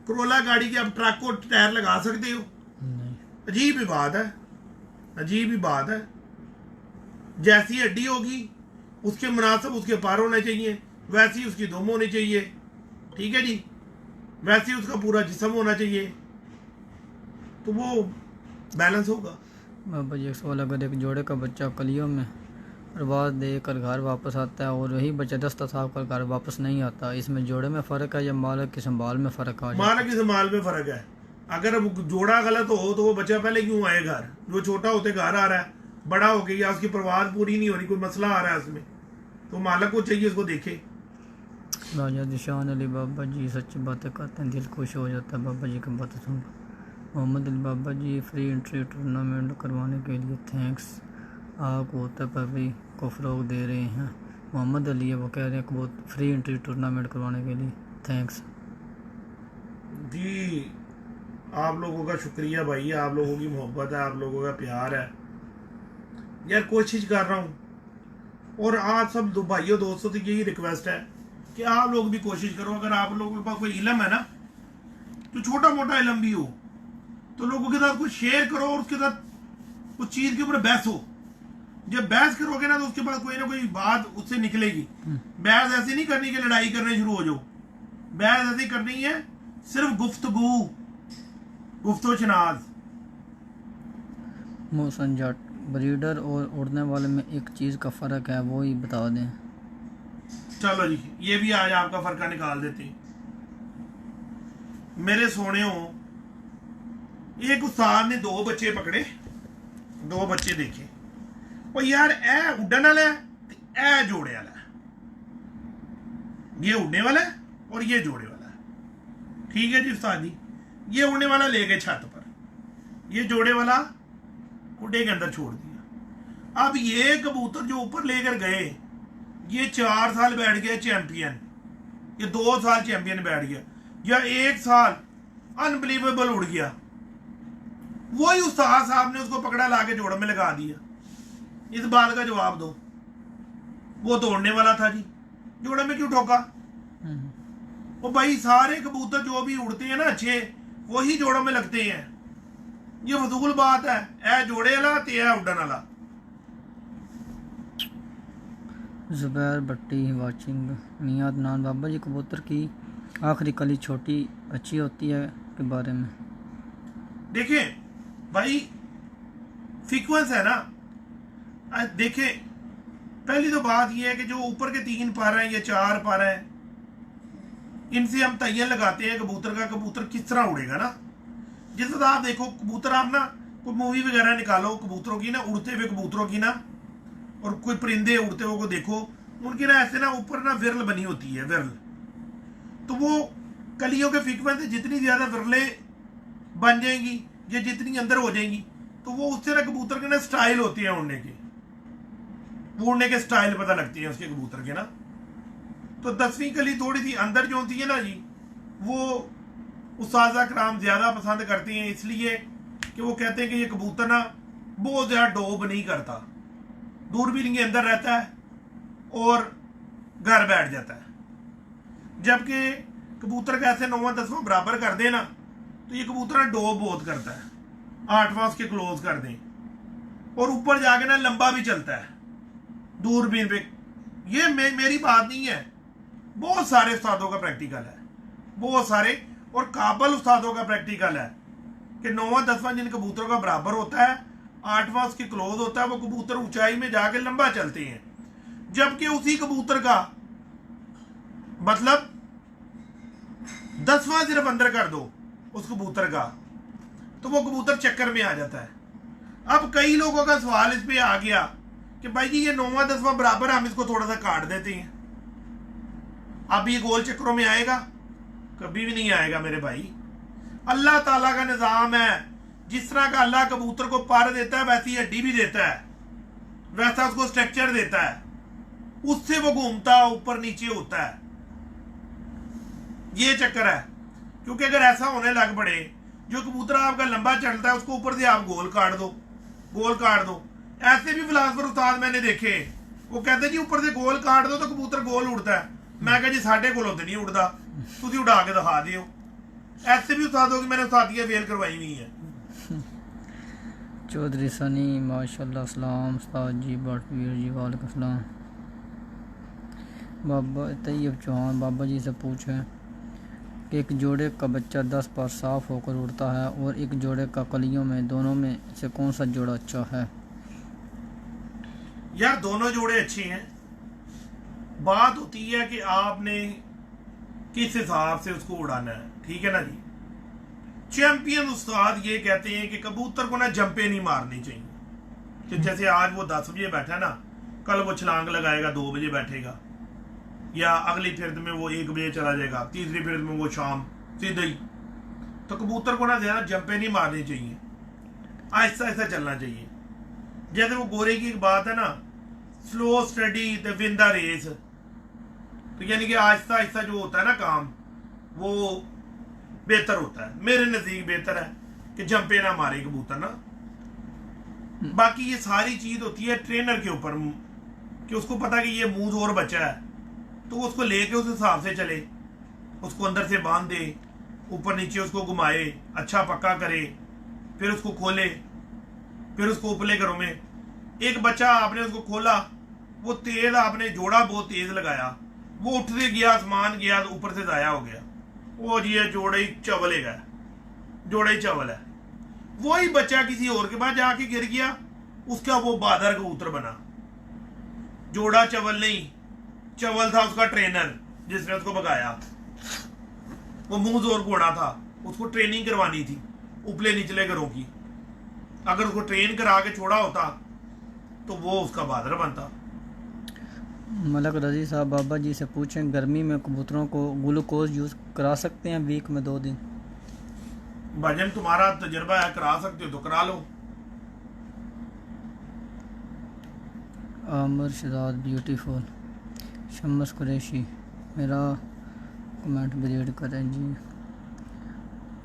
करोला गाड़ी के अब ट्रक को टायर लगा सकते हो? नहीं। अजीब ही बात है, अजीब ही बात है। जैसी हड्डी होगी उसके मुनासिब उसके पार होने चाहिए, वैसी उसकी दुम होनी चाहिए, ठीक है जी, वैसी उसका पूरा जिस्म होना चाहिए, तो वो बैलेंस होगा। बाबा जी एक सवाल, अगर एक जोड़े का बच्चा कलियों में परवाज़ देकर घर वापस आता है और वही बच्चा दस्ता साहब कर घर वापस नहीं आता, इसमें जोड़े में फ़र्क है या मालिक की संभाल में फ़र्क आ जाए? मालिक की संभाल में फ़र्क है। अगर जोड़ा गलत हो तो वो बच्चा पहले क्यों आए घर? जो छोटा होते घर आ रहा है, बड़ा हो गया, उसकी परवाज़ पूरी नहीं हो रही, कोई मसला आ रहा है उसमें, तो मालिक को चाहिए उसको देखे। राजा दिशान अली बाबा जी सच्ची बातें करते हैं, दिल खुश हो जाता है बाबा जी की बातें सुन। मोहम्मद अली बाबा जी फ्री एंट्री टूर्नामेंट करवाने के लिए थैंक्स, आप कबूतर पर भी को फ़रोग दे रहे हैं। मोहम्मद अली है, वो कह रहे हैं कबूतर फ्री एंट्री टूर्नामेंट करवाने के लिए थैंक्स जी। आप लोगों का शुक्रिया भाई, आप लोगों की मोहब्बत है, आप लोगों का प्यार है यार। कोशिश कर रहा हूँ, और आप सब भाइयों दोस्तों से यही रिक्वेस्ट है कि आप लोग भी कोशिश करो। अगर आप लोगों के पास कोई इल्म है ना, तो छोटा मोटा इल्म भी हो, तो लोगों के साथ कुछ शेयर करो और उसके साथ उस चीज़ के ऊपर बहस हो। जब बहस करोगे ना तो उसके पास कोई ना कोई बात उससे निकलेगी। बहस ऐसी नहीं करनी कि लड़ाई करने शुरू हो जाओ, बहस ऐसी करनी है सिर्फ गुफ्तगू, गुफ्तो शनाज। मोहसन जाट ब्रीडर और उड़ने वाले में एक चीज़ का फ़र्क है, वो ही बता दें। चलो जी, ये भी आज आपका फर्का निकाल देते हैं। मेरे सोने हो, एक उस्ताद ने 2 बच्चे पकड़े, 2 बच्चे देखे, और यार ए उड़न वाला है ते ए जोड़े वाला है, ये उड़ने वाला है और ये जोड़े वाला है। ठीक है जी उस्ताद जी, ये उड़ने वाला ले गए छत पर, ये जोड़े वाला कुड्डे के अंदर छोड़ दिया। अब ये कबूतर जो ऊपर लेकर गए, ये 4 साल बैठ गया चैंपियन, ये 2 साल चैंपियन बैठ गया, या 1 साल अनबिलीवेबल उड़ गया। वही उस्ताद साहब ने उसको पकड़ा लाके जोड़ में लगा दिया। इस बात का जवाब दो, वो तो उड़ने वाला था जी, जोड़े में क्यों ठोका? वो भाई सारे कबूतर जो भी उड़ते हैं ना अच्छे, वही जोड़ों में लगते हैं। ये फजूल बात है, ए जोड़े वाला ते ए उड़न वाला। जुबैर भट्टी वाचिंग। मियां अदनान, बाबा जी कबूतर की आखिरी कली छोटी अच्छी होती है के बारे में। देखें भाई, सीक्वेंस है ना। देखें, पहली तो बात यह है कि जो ऊपर के 3 पर हैं या 4 पर हैं, इनसे हम तयन लगाते हैं कबूतर का, कबूतर किस तरह उड़ेगा ना। जिस तरह आप देखो कबूतर, आप ना कोई मूवी वगैरह निकालो कबूतरों की ना, उड़ते हुए कबूतरों की ना, और कोई परिंदे उड़ते हुए को देखो, उनकी ना ऐसे ना ऊपर ना विरल बनी होती है, विरल। तो वो कलियों के फ्रीक्वेंसी जितनी ज्यादा विरले बन जाएंगी या जितनी अंदर हो जाएंगी, तो वो उससे ना कबूतर के ना स्टाइल होती है उड़ने के, उड़ने के स्टाइल पता लगती है उसके कबूतर के ना। तो 10वीं कली थोड़ी सी अंदर जो होती है ना जी, वो उस्ताज़ा कराम ज्यादा पसंद करते हैं, इसलिए कि वो कहते हैं कि ये कबूतर ना बहुत ज्यादा डोब नहीं करता, दूरबीन के अंदर रहता है और घर बैठ जाता है। जबकि कबूतर का ऐसे 9वां 10वां बराबर कर देना, तो ये कबूतर डोब बहुत करता है, 8वां उसके क्लोज कर दें, और ऊपर जाके ना लंबा भी चलता है दूरबीन पे। ये मेरी बात नहीं है, बहुत सारे उस्तादों का प्रैक्टिकल है, बहुत सारे, और काबल उस्तादों का प्रैक्टिकल है कि 9वां 10वां जिन कबूतरों का बराबर होता है, 8वां उसके क्लोज होता है, वो कबूतर ऊंचाई में जाके लंबा चलते हैं। जबकि उसी कबूतर का मतलब 10वां सिर्फ अंदर कर दो उस कबूतर का, तो वो कबूतर चक्कर में आ जाता है। अब कई लोगों का सवाल इस पे आ गया कि भाई जी ये 9वां 10वां बराबर, हम इसको थोड़ा सा काट देते हैं, अब ये गोल चक्करों में आएगा? कभी भी नहीं आएगा मेरे भाई। अल्लाह ताला का निजाम है, जिस तरह का अल्लाह कबूतर को पर देता है वैसी हड्डी भी देता है, वैसा उसको स्ट्रक्चर देता है, उससे वो घूमता ऊपर नीचे होता है। ये चक्कर है। क्योंकि अगर ऐसा होने लग पड़े, जो कबूतर आपका लंबा चलता है उसको ऊपर से आप गोल काट दो, गोल काट दो। ऐसे भी फिलासफर उस्ताद मैंने देखे, वो कहते जी ऊपर से गोल काट दो तो कबूतर गोल उड़ता है। मैं कहा जी साढ़े कोलों तो नहीं उड़ता, तुम उड़ा के दिखा दियो। ऐसे भी उस्तादों की मैंने उस्तादियां फेल करवाई हुई है। चौधरी सनी माशाल्लाह, सलाम उस्ताद जी, भटवीर जी, वालेकुम सलाम। बाबा तैयब चौहान, बाबा जी से पूछें कि एक जोड़े का बच्चा 10 पर साफ होकर उड़ता है और एक जोड़े का कलियों में, दोनों में से कौन सा जोड़ा अच्छा है? यार दोनों जोड़े अच्छे हैं, बात होती है कि आपने किस हिसाब से उसको उड़ाना है। ठीक है ना जी। चैंपियन उस्ताद ये कहते हैं कि कबूतर को ना जंपे नहीं मारनी चाहिए, कि जैसे आज वो 10 बजे बैठा ना, कल वो छलांग लगाएगा 2 बजे बैठेगा, या अगली फिरत में वो 1 बजे चला जाएगा, तीसरी फिरत में वो शाम सीधे ही। तो कबूतर को ना ज्यादा जंपे नहीं मारनी चाहिए, आहिस्ता आहिस्ता चलना चाहिए। जैसे वो गोरे की एक बात है ना, slow study the win the race, तो यानी कि आहिस्ता आहिस्ता जो होता है ना काम, वो बेहतर होता है। मेरे नजदीक बेहतर है कि जंपे ना मारे कबूतर ना। बाकी ये सारी चीज होती है ट्रेनर के ऊपर, कि उसको पता कि ये मूज और बचा है, तो उसको लेके उस हिसाब से चले, उसको अंदर से बांध दे, ऊपर नीचे उसको घुमाए, अच्छा पक्का करे, फिर उसको खोले, फिर उसको उपले घरों में। एक बच्चा आपने उसको खोला, वो तेज आपने जोड़ा बहुत तेज लगाया, वो उठते गया, आसमान गया, तो ऊपर से जाया हो गया। वो जी ये जोड़ा ही चवल है, जोड़ा ही चवल है। वही बच्चा किसी और के पास जाके गिर गया, उसका वो बहादुर कबूतर बना। जोड़ा चवल नहीं, चवल था उसका ट्रेनर जिसने उसको भगाया। वो मुंह जोर घोड़ा था, उसको ट्रेनिंग करवानी थी उपले निचले घरों की। अगर उसको ट्रेन करा के छोड़ा होता तो वो उसका बहादुर बनता। मलक रजी साहब बाबा जी से पूछें, गर्मी में कबूतरों को ग्लूकोज यूज़ करा सकते हैं वीक में 2 दिन? भाजन तुम्हारा तजर्बा है, करा सकते हो तो करा लो। आमिर शहजाद ब्यूटीफुल, शम्स कुरैशी मेरा कमेंट भी रीड करें जी।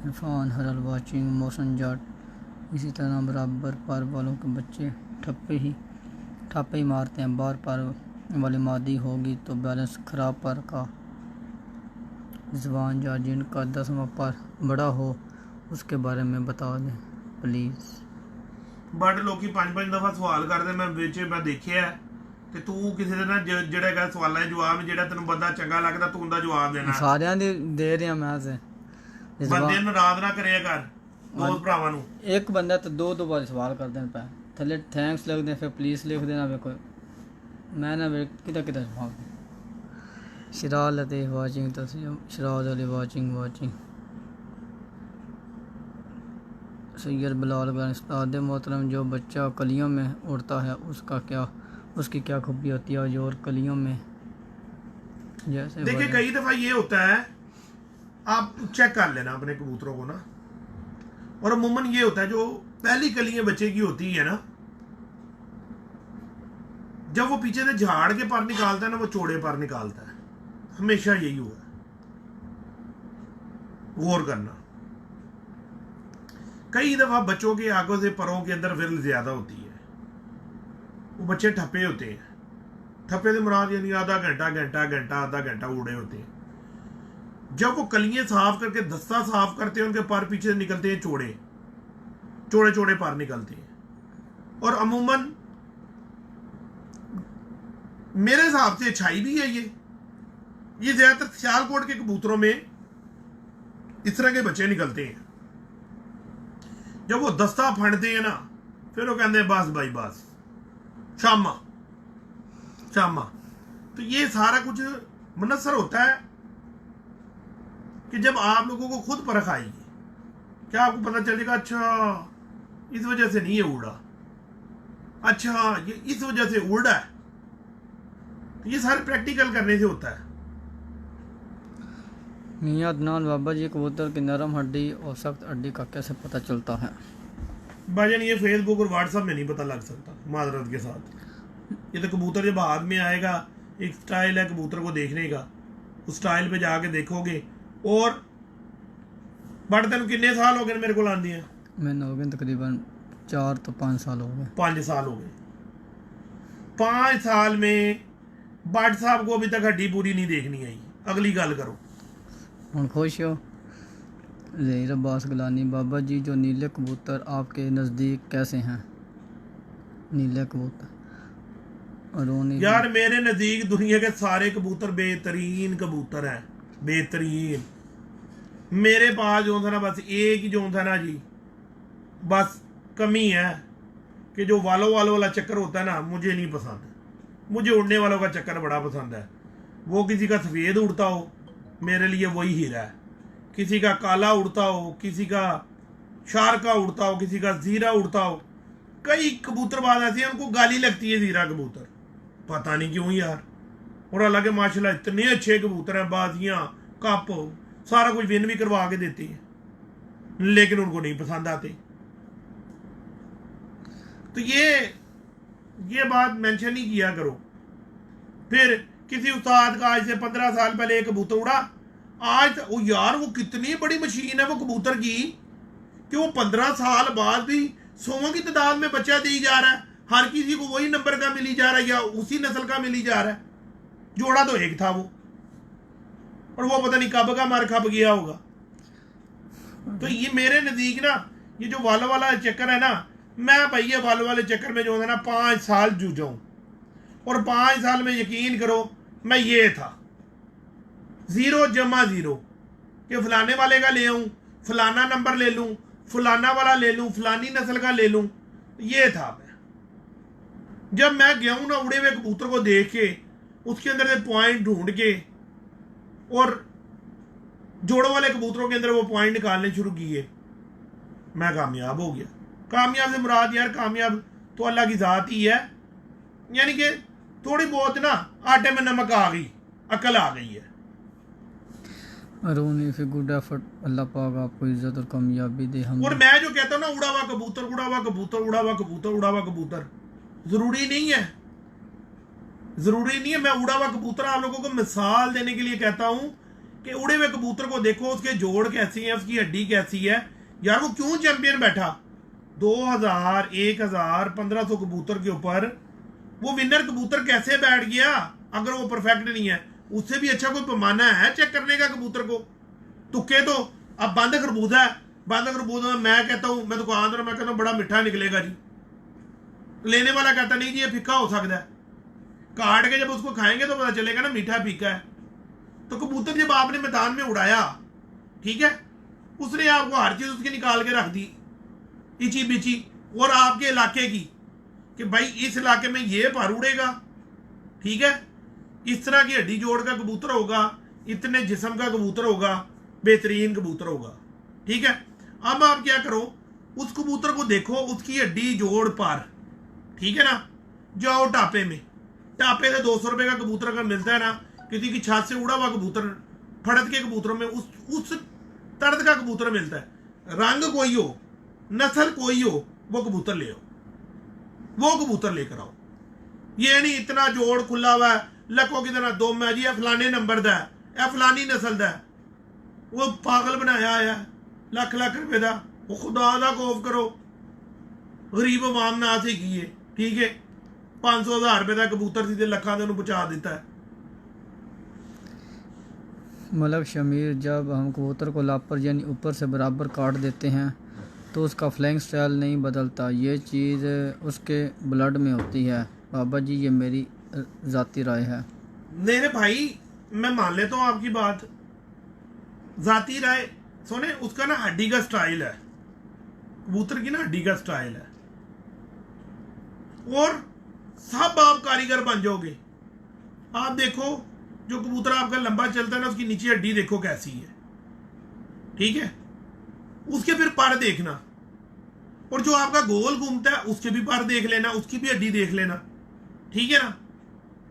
इरफान हरल वाचिंग मोशन जाट। इसी तरह बराबर पार वालों के बच्चे ठप्पे ही मारते हैं। बार पार वाली मादी होगी तो बैलेंस खराब पर का। जवान या जिनका 10वां पर बड़ा हो उसके बारे में बता दें प्लीज़। बट लोग 5-5 दफा सवाल करते, मैं विच मैं देखिया है ਤੇ ਤੂੰ ਕਿਸੇ ਦੇ ਨਾਲ ਜਿਹੜਾ ਹੈਗਾ ਸਵਾਲਾਂ ਦੇ ਜਵਾਬ ਜਿਹੜਾ ਤੈਨੂੰ ਬੰਦਾ ਚੰਗਾ ਲੱਗਦਾ ਤੂੰ ਉਹਦਾ ਜਵਾਬ ਦੇਣਾ। ਸਾਰਿਆਂ ਦੇ ਦੇ ਰਿਹਾ ਮੈਂ ਤੇ ਬੰਦੇ ਨੂੰ ਨਾਰਾਜ਼ ਨਾ ਕਰਿਆ ਕਰ ਦੋਸਤ ਭਰਾਵਾਂ ਨੂੰ। ਇੱਕ ਬੰਦਾ ਤਾਂ ਦੋ ਵਾਰ ਸਵਾਲ ਕਰਦੇ ਨੇ ਪੈ ਥੱਲੇ ਥੈਂक्स ਲਿਖਦੇ ਫਿਰ ਪਲੀਜ਼ ਲਿਖ ਦੇਣਾ ਵੇ ਕੋਈ ਮੈਂ ਨਾ ਵੇ ਕਿਦਾ ਜਵਾਬ। ਸ਼ਰਾਲ ਅਤੇ ਵਾਚਿੰਗ ਤੁਸੀਂ ਸ਼ਰਾਲ ਵਾਲੀ वाचिंग सैयद बिलाल उस्ताद मोहतरम, जो बच्चा कलियों में उड़ता है उसकी क्या खूबी होती है जो और कलियों में जैसे देखिए कई दफा ये होता है, आप चेक कर लेना अपने कबूतरों को ना, और अमूमन ये होता है जो पहली कलियां बच्चे की होती है ना, जब वो पीछे से झाड़ के पर निकालता है ना वो चौड़े पर निकालता है, हमेशा यही हुआ है। गौर करना, कई दफा बच्चों के आगों से परों के अंदर फिर ज्यादा होती है, वो बच्चे ठप्पे होते हैं। ठप्पे से मुराद यानी आधा घंटा आधा घंटा उड़े होते हैं। जब वो कलियां साफ करके दस्ता साफ करते हैं उनके पर पीछे निकलते हैं चौड़े पर निकलते हैं। और अमूमन मेरे हिसाब से अच्छाई भी है ये ज्यादातर सियालकोट के कबूतरों में इस तरह के बच्चे निकलते हैं। जब वो दस्ता फंडते हैं ना फिर वो कहते हैं बस भाई बस शामा। तो ये सारा कुछ मुनस्सर होता है कि जब आप लोगों को खुद परख आएगी, क्या आपको पता चलेगा अच्छा इस वजह से नहीं है उड़ा, अच्छा ये इस वजह से उड़ा है। तो ये सारे प्रैक्टिकल करने से होता है। मियां अदनान बाबा जी, कबूतर की नरम हड्डी और सख्त हड्डी का कैसे पता चलता है? भाईजान ये फेसबुक और व्हाट्सएप में नहीं पता लग सकता माजरत के साथ। ये तो कबूतर जब हाथ में आएगा, एक स्टाइल है कबूतर को देखने का, उस स्टाइल पे जाके देखोगे। और बट तेन कितने साल हो गए मेरे को आंदी है? मैंने हो गए तकरीबन 4 तो 5 साल हो गए। 5 साल हो गए। 5 साल में बट साहब को अभी तक हड्डी पूरी नहीं देखनी आई। अगली गल करो हम खुश हो। ज़हीर अब्बास गिलानी, बाबा जी जो नीले कबूतर आपके नज़दीक कैसे हैं? नीले कबूतर यार मेरे नज़दीक दुनिया के सारे कबूतर बेहतरीन कबूतर हैं, बेहतरीन। मेरे पास जो था ना बस एक ही जो था ना जी, बस कमी है कि जो वालों वाला चक्कर होता है ना मुझे नहीं पसंद। मुझे उड़ने वालों का चक्कर बड़ा पसंद है। वो किसी का सफ़ेद उड़ता हो मेरे लिए वही हीरा है, किसी का काला उड़ता हो, किसी का शारका उड़ता हो, किसी का जीरा उड़ता हो। कई कबूतरबाज ऐसे हैं उनको गाली लगती है जीरा कबूतर, पता नहीं क्यों यार। और हालांकि माशाल्लाह इतने अच्छे कबूतर हैं, बाजियां कप सारा कुछ विन भी करवा के देते हैं, लेकिन उनको नहीं पसंद आते। तो ये बात मेंशन नहीं किया करो। फिर किसी उस्ताद का आज से 15 साल पहले एक कबूतर उड़ा, आज वो यार वो कितनी बड़ी मशीन है वो कबूतर की कि वो 15 साल बाद भी 100 की तादाद में बच्चा दी जा रहा है। हर किसी को वही नंबर का मिली जा रहा है या उसी नस्ल का मिली जा रहा है। जोड़ा तो एक था वो, और वो पता नहीं कब का मार खप गया होगा। तो ये मेरे नज़दीक ना ये जो वालों वाला चक्कर है ना, मैं भाई ये वालों वाले चक्कर में जो है ना 5 साल जूझा हूँ, और 5 साल में यकीन करो मैं ये था 0 जमा 0 कि फलाने वाले का ले आऊँ, फलाना नंबर ले लूँ, फलाना वाला ले लूँ, फलानी नस्ल का ले लूँ। ये था मैं जब मैं गया हूं ना उड़े हुए कबूतर को देख के उसके अंदर से पॉइंट ढूंढ के और जोड़ों वाले कबूतरों के अंदर वो पॉइंट निकालने शुरू किए, मैं कामयाब हो गया। कामयाब से मुराद यार कामयाब तो अल्लाह की ज़ात ही है, यानी कि थोड़ी बहुत ना आटे में नमक आ गई, अकल आ गई है। अरुण इफ गुड एफर्ट, अल्लाह पाक आपको इज्जत और कामयाबी दे। हम और मैं जो कहता हूँ ना उड़ा हुआ कबूतर, उड़ा हुआ कबूतर, उड़ा हुआ कबूतर, उड़ा हुआ कबूतर, जरूरी नहीं है, जरूरी नहीं है। मैं उड़ा हुआ कबूतर आप लोगों को मिसाल देने के लिए कहता हूं कि उड़े हुए कबूतर को देखो, उसके जोड़ कैसी है, उसकी हड्डी कैसी है। यार वो क्यों चैंपियन बैठा 2000, 1000, 1500 कबूतर के ऊपर, वो विनर कबूतर कैसे बैठ गया अगर वो परफेक्ट नहीं है? उससे भी अच्छा कोई पैमाना है चेक करने का कबूतर को? तुक्के तो अब बंद खरबूजा है, बंद खरबूजा मैं कहता हूं, मैं दुकानदार मैं कहता हूं बड़ा मिठा निकलेगा जी, लेने वाला कहता नहीं जी ये फीका हो सकता है। काट के जब उसको खाएंगे तो पता चलेगा ना मीठा फीका है। तो कबूतर जब आपने मैदान में उड़ाया, ठीक है, उसने आपको हर चीज उसकी निकाल के रख दी इची बिची, और आपके इलाके की कि भाई इस इलाके में ये पर उड़ेगा, ठीक है, इस तरह की हड्डी जोड़ का कबूतर होगा, इतने जिस्म का कबूतर होगा, बेहतरीन कबूतर होगा, ठीक है। अब आप क्या करो, उस कबूतर को देखो, उसकी हड्डी जोड़ पर, ठीक है ना, जाओ टापे में, टापे से 200 रुपए का कबूतर अगर मिलता है ना, किसी की छत से उड़ा हुआ कबूतर, फड़द के कबूतरों में उस तर्द का कबूतर मिलता है, रंग कोई हो, नस्ल कोई हो, वो कबूतर ले आओ, वो कबूतर लेकर आओ। ये नहीं इतना जोड़ खुला हुआ है लको की तरह दो मैं जी फलाने नंबर दा है, फलानी नस्ल दा है, वो पागल बनाया है लख लख रुपए का। वो खुदा दा खौफ करो, गरीब अवाम ना से की है, ठीक है, 500,000 रुपए का कबूतर सीधे लखा दे पहुंचा देता है। मलक शमीर, जब हम कबूतर को लापर यानी ऊपर से बराबर काट देते हैं तो उसका फ्लाइंग स्टाइल नहीं बदलता, ये चीज़ उसके ब्लड में होती है। बाबा जी ये मेरी ज़ाती राय है। नहीं रे भाई, मैं मान लेता हूँ आपकी बात, जाती राय सुने, उसका ना हड्डी का स्टाइल है, कबूतर की ना हड्डी का स्टाइल है, और सब आप कारीगर बन जाओगे। आप देखो जो कबूतर आपका लंबा चलता है ना, उसकी नीचे हड्डी देखो कैसी है, ठीक है, उसके फिर पर देखना, और जो आपका गोल घूमता है उसके भी पर देख लेना, उसकी भी हड्डी देख लेना, ठीक है ना।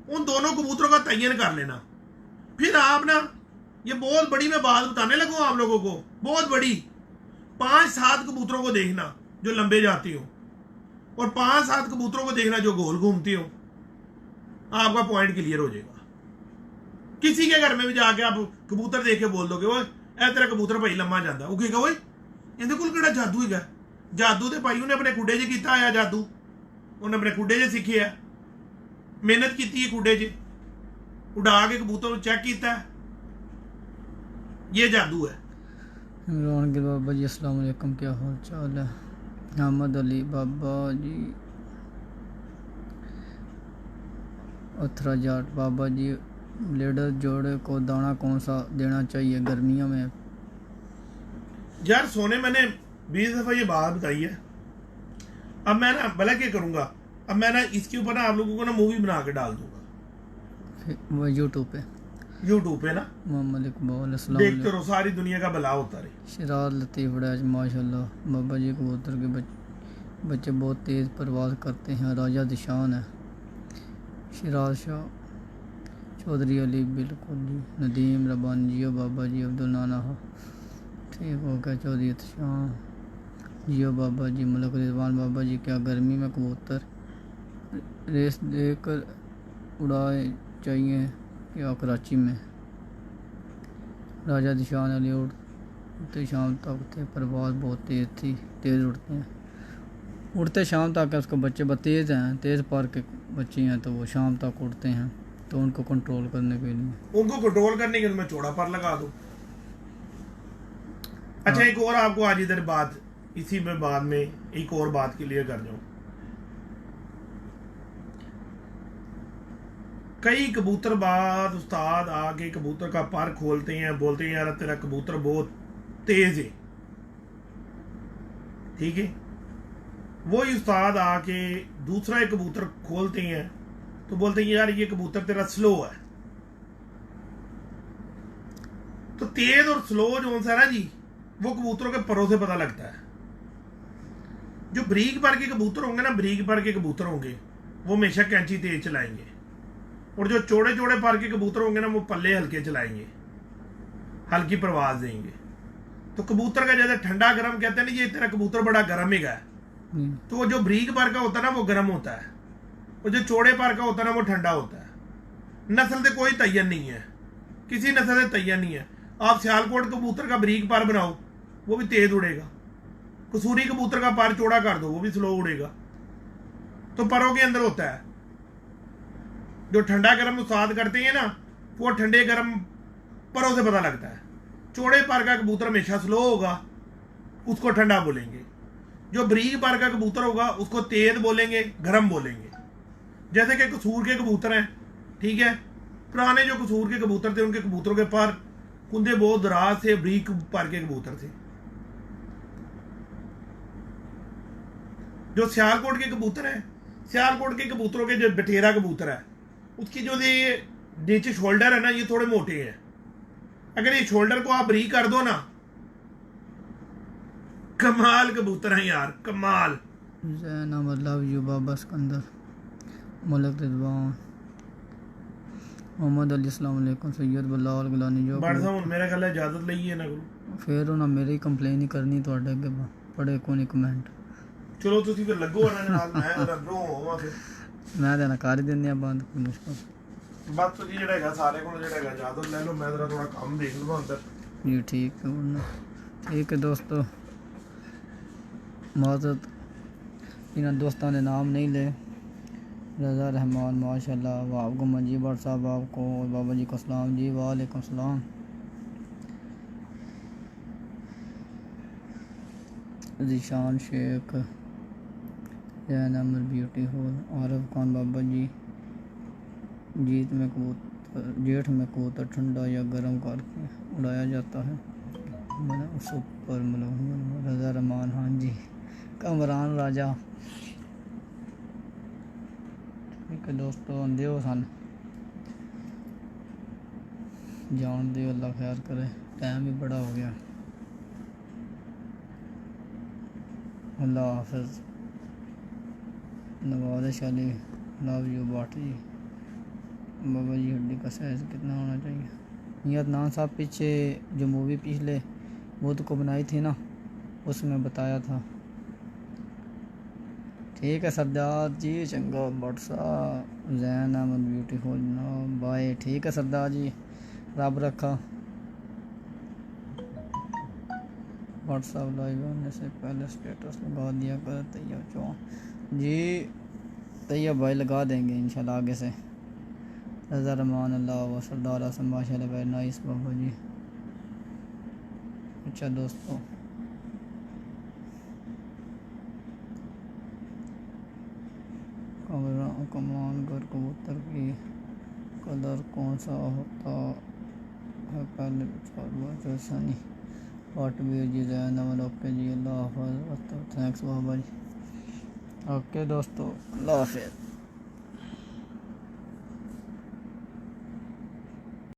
उन दोनों कबूतरों का तयन कर लेना। फिर आप ना, ये बहुत बड़ी मैं बात बताने लगूँ आप लोगों को, बहुत बड़ी, 5-7 कबूतरों को देखना जो लंबे जाती हो, और 5-7 कबूतरों को देखना जो गोल घूमती हो, आपका पॉइंट क्लियर हो जाएगा। किसी के घर में भी जाके आप कबूतर देख के बोल दोगे वो ए तेरा कबूतर भाई लम्मा जाता, वो कहेगा ओए इहदे कोल केड़ा जादू है? जादू तो भाई उन्हें अपने खुडे च कीता है, जादू उन्हें अपने खुडे च सीखे है, मेहनत की है खुडे च, उड़ा के कबूतर चेक किया है, ये जादू है। इमरान गिल बाबा जी अस्सलाम वालेकुम, क्या हाल चाल है? अहमद अली बाबा जी अथरा जाट, बाबा जी ब्लेडर जोड़े को दाना कौन सा देना चाहिए गर्मियों में? यार सोने मैंने 20 दफा ये बात बताई है। अब मैं ना भला क्या करूंगा, अब मैं ना इसके ऊपर ना आप लोगों को ना मूवी बना के डाल दूंगा वो यूट्यूब पे ना, मोहम्मद इकबाल अस्सलाम देखते रहो, सारी दुनिया का भला होता रहे। शरार लतीफ़ डैज माशाल्लाह। बाबा जी कबूतर के बच्चे बहुत तेज़ परवाज़ करते हैं, राजा दिशान है। शरार शाह चौधरी अली, बिल्कुल जी। नदीम रबानी जियो बाबा जी, अब्दुल नाना हो ठीक हो गया। चौधरी शाह जियो बाबा जी। मलक रिजवान, बाबा जी क्या गर्मी में कबूतर रेस देकर उड़ाए चाहिए क्या कराची में? राजा दिशान अली, उड़ते शाम तक थे, परवाज़ बहुत तेज़ उड़ते हैं, उड़ते शाम तक है। उसके बच्चे बहुत तेज़ हैं, तेज़ पर के बच्चे हैं, तो वो शाम तक उड़ते हैं, तो उनको कंट्रोल करने के लिए, उनको कंट्रोल करने के लिए मैं चौड़ा पर लगा दूं। अच्छा एक और आपको आज इधर बात, इसी में बाद में एक और बात क्लियर कर जाऊं। कई कबूतरबाज उस्ताद आके कबूतर का पर खोलते हैं, बोलते हैं यार तेरा कबूतर बहुत तेज है, ठीक है, वही उस्ताद आके दूसरा एक कबूतर खोलते हैं तो बोलते हैं यार ये कबूतर तेरा स्लो है। तो तेज और स्लो जो है ना जी, वो कबूतरों के परों से पता लगता है। जो बरीक पर के कबूतर होंगे ना, बरीक पर के कबूतर होंगे वो हमेशा कैंची तेज चलाएंगे, और जो चौड़े चौड़े पर के कबूतर होंगे ना वो पल्ले हल्के चलाएंगे, हल्की परवाज देंगे। तो कबूतर का जैसे ठंडा गर्म कहते हैं ना, ये तेरा कबूतर बड़ा गर्म ही है, तो वो जो बरीक पर का होता है ना वो गर्म होता है, और जो चौड़े पर का होता है ना वो ठंडा होता है। नस्ल से कोई तयन नहीं है, किसी नस्ल से तयन नहीं है। आप सियालकोट कबूतर का बरीक पर बनाओ वो भी तेज उड़ेगा, कसूरी कबूतर का पर चौड़ा कर दो वो भी स्लो उड़ेगा। तो परों के अंदर होता है। जो ठंडा गर्म उस्ताद करते हैं ना, वो ठंडे गर्म परों से पता लगता है। चौड़े पर का कबूतर हमेशा स्लो होगा, उसको ठंडा बोलेंगे। जो बरीक पर का कबूतर होगा उसको तेज बोलेंगे, गर्म बोलेंगे। जैसे कि कसूर के कबूतर हैं, ठीक है, पुराने जो कसूर के कबूतर थे उनके कबूतरों के पर कुंदे बहुत दराज से, बरीक पर के कबूतर थे। जो सियालकोट के कबूतर हैं, सियालकोट के कबूतरों के जो बटेरा कबूतर है, उसकी जो ये नीचे शोल्डर है ना, ये थोड़े मोटे हैं। अगर ये शोल्डर को आप बरीक कर दो ना, कमाल कबूतर हैं यार, कमाल। जैनब लव यू बाबा सिकंदर, मलिक रिजवान, मोहम्मद अली, अस्सलाम वालेकुम, सैयद बिलाल गिलानी जो बड़ साहब मेरा गल इजाजत लईए ना करो, फिर उन्हें मेरी कंप्लेन ही करनी ਤੁਹਾਡੇ ਅੱਗੇ ਪੜੇ ਕੋਈ ਨਹੀਂ ਕਮੈਂਟ। ਚਲੋ ਤੁਸੀਂ ਫਿਰ ਲੱਗੋ ਉਹਨਾਂ ਦੇ ਨਾਲ, ਮੈਂ ਰੱਬੋਂ ਹੋਵਾਂ ਫਿਰ। ਮੈਂ ਤਾਂ ਨਾ ਕਰ ਹੀ ਦਿੰਦੇ ਆ ਬੰਦ, ਕੋਈ ਮੁਸ਼ਕਲ ਬਸ ਤੁਸੀਂ ਜਿਹੜਾ ਹੈਗਾ ਸਾਰੇ ਕੋਲ ਜਿਹੜਾ ਹੈਗਾ ਇਜਾਜ਼ਤ ਲੈ ਲਓ, ਮੈਂ ਜ਼ਰਾ ਥੋੜਾ ਕੰਮ ਦੇਖ ਲਵਾਂ ਅੰਦਰ जी। ठीक है वरना ठीक है दोस्तों, माजरत इन दोस्तों ने नाम नहीं ले। रज़ा रहमान माशाल्लाह, आपको मंजी भट्ट साहब, आपको बाबा जी को सलाम जी, वालेकुम सलाम। ज़ीशान शेख, जैन अमर ब्यूटी हॉल, आरफ खान बाबा जी, जेठ में कबूतर ठंडा या गर्म करके उड़ाया जाता है, सुपर मलूम। रज़ा रहमान, हाँ जी, कमरान राजा। ठीक है दोस्तों, आंदे हो सन जान दे, अल्लाह खैर करे, टाइम भी बड़ा हो गया। अल्लाह हाफिज़। नवाज़ अली, लव यू बाट जी। बाबा जी हड्डी का साइज़ कितना होना चाहिए? ये अदनान साहब पीछे जो मूवी पिछले बुध को बनाई थी ना, उसमें बताया था। ठीक है सरदार जी, चंगा भट्ट साहब, जैन अहमद ब्यूटीफुल बाय। ठीक है सरदार जी, रब रखा। व्हाट्सअप लाइव होने से पहले स्टेटस लगा दिया कर तैयब चौहान जी। तैयब भाई लगा देंगे इंशाल्लाह आगे से। रज़ा रहमान, अल्लाह व सरदार आसम, माशाल्लाह वेरी नाइस बाबा जी। अच्छा दोस्तों, कमान कर कबूतर की कलर कौन सा होता है पहले विचार सनी वाट भी जी, जैन अमल, ओके जी, अल्लाह हाफ़िज़, थैंक्स बाबा जी। ओके दोस्तों, अल्लाह हाफ़िज़।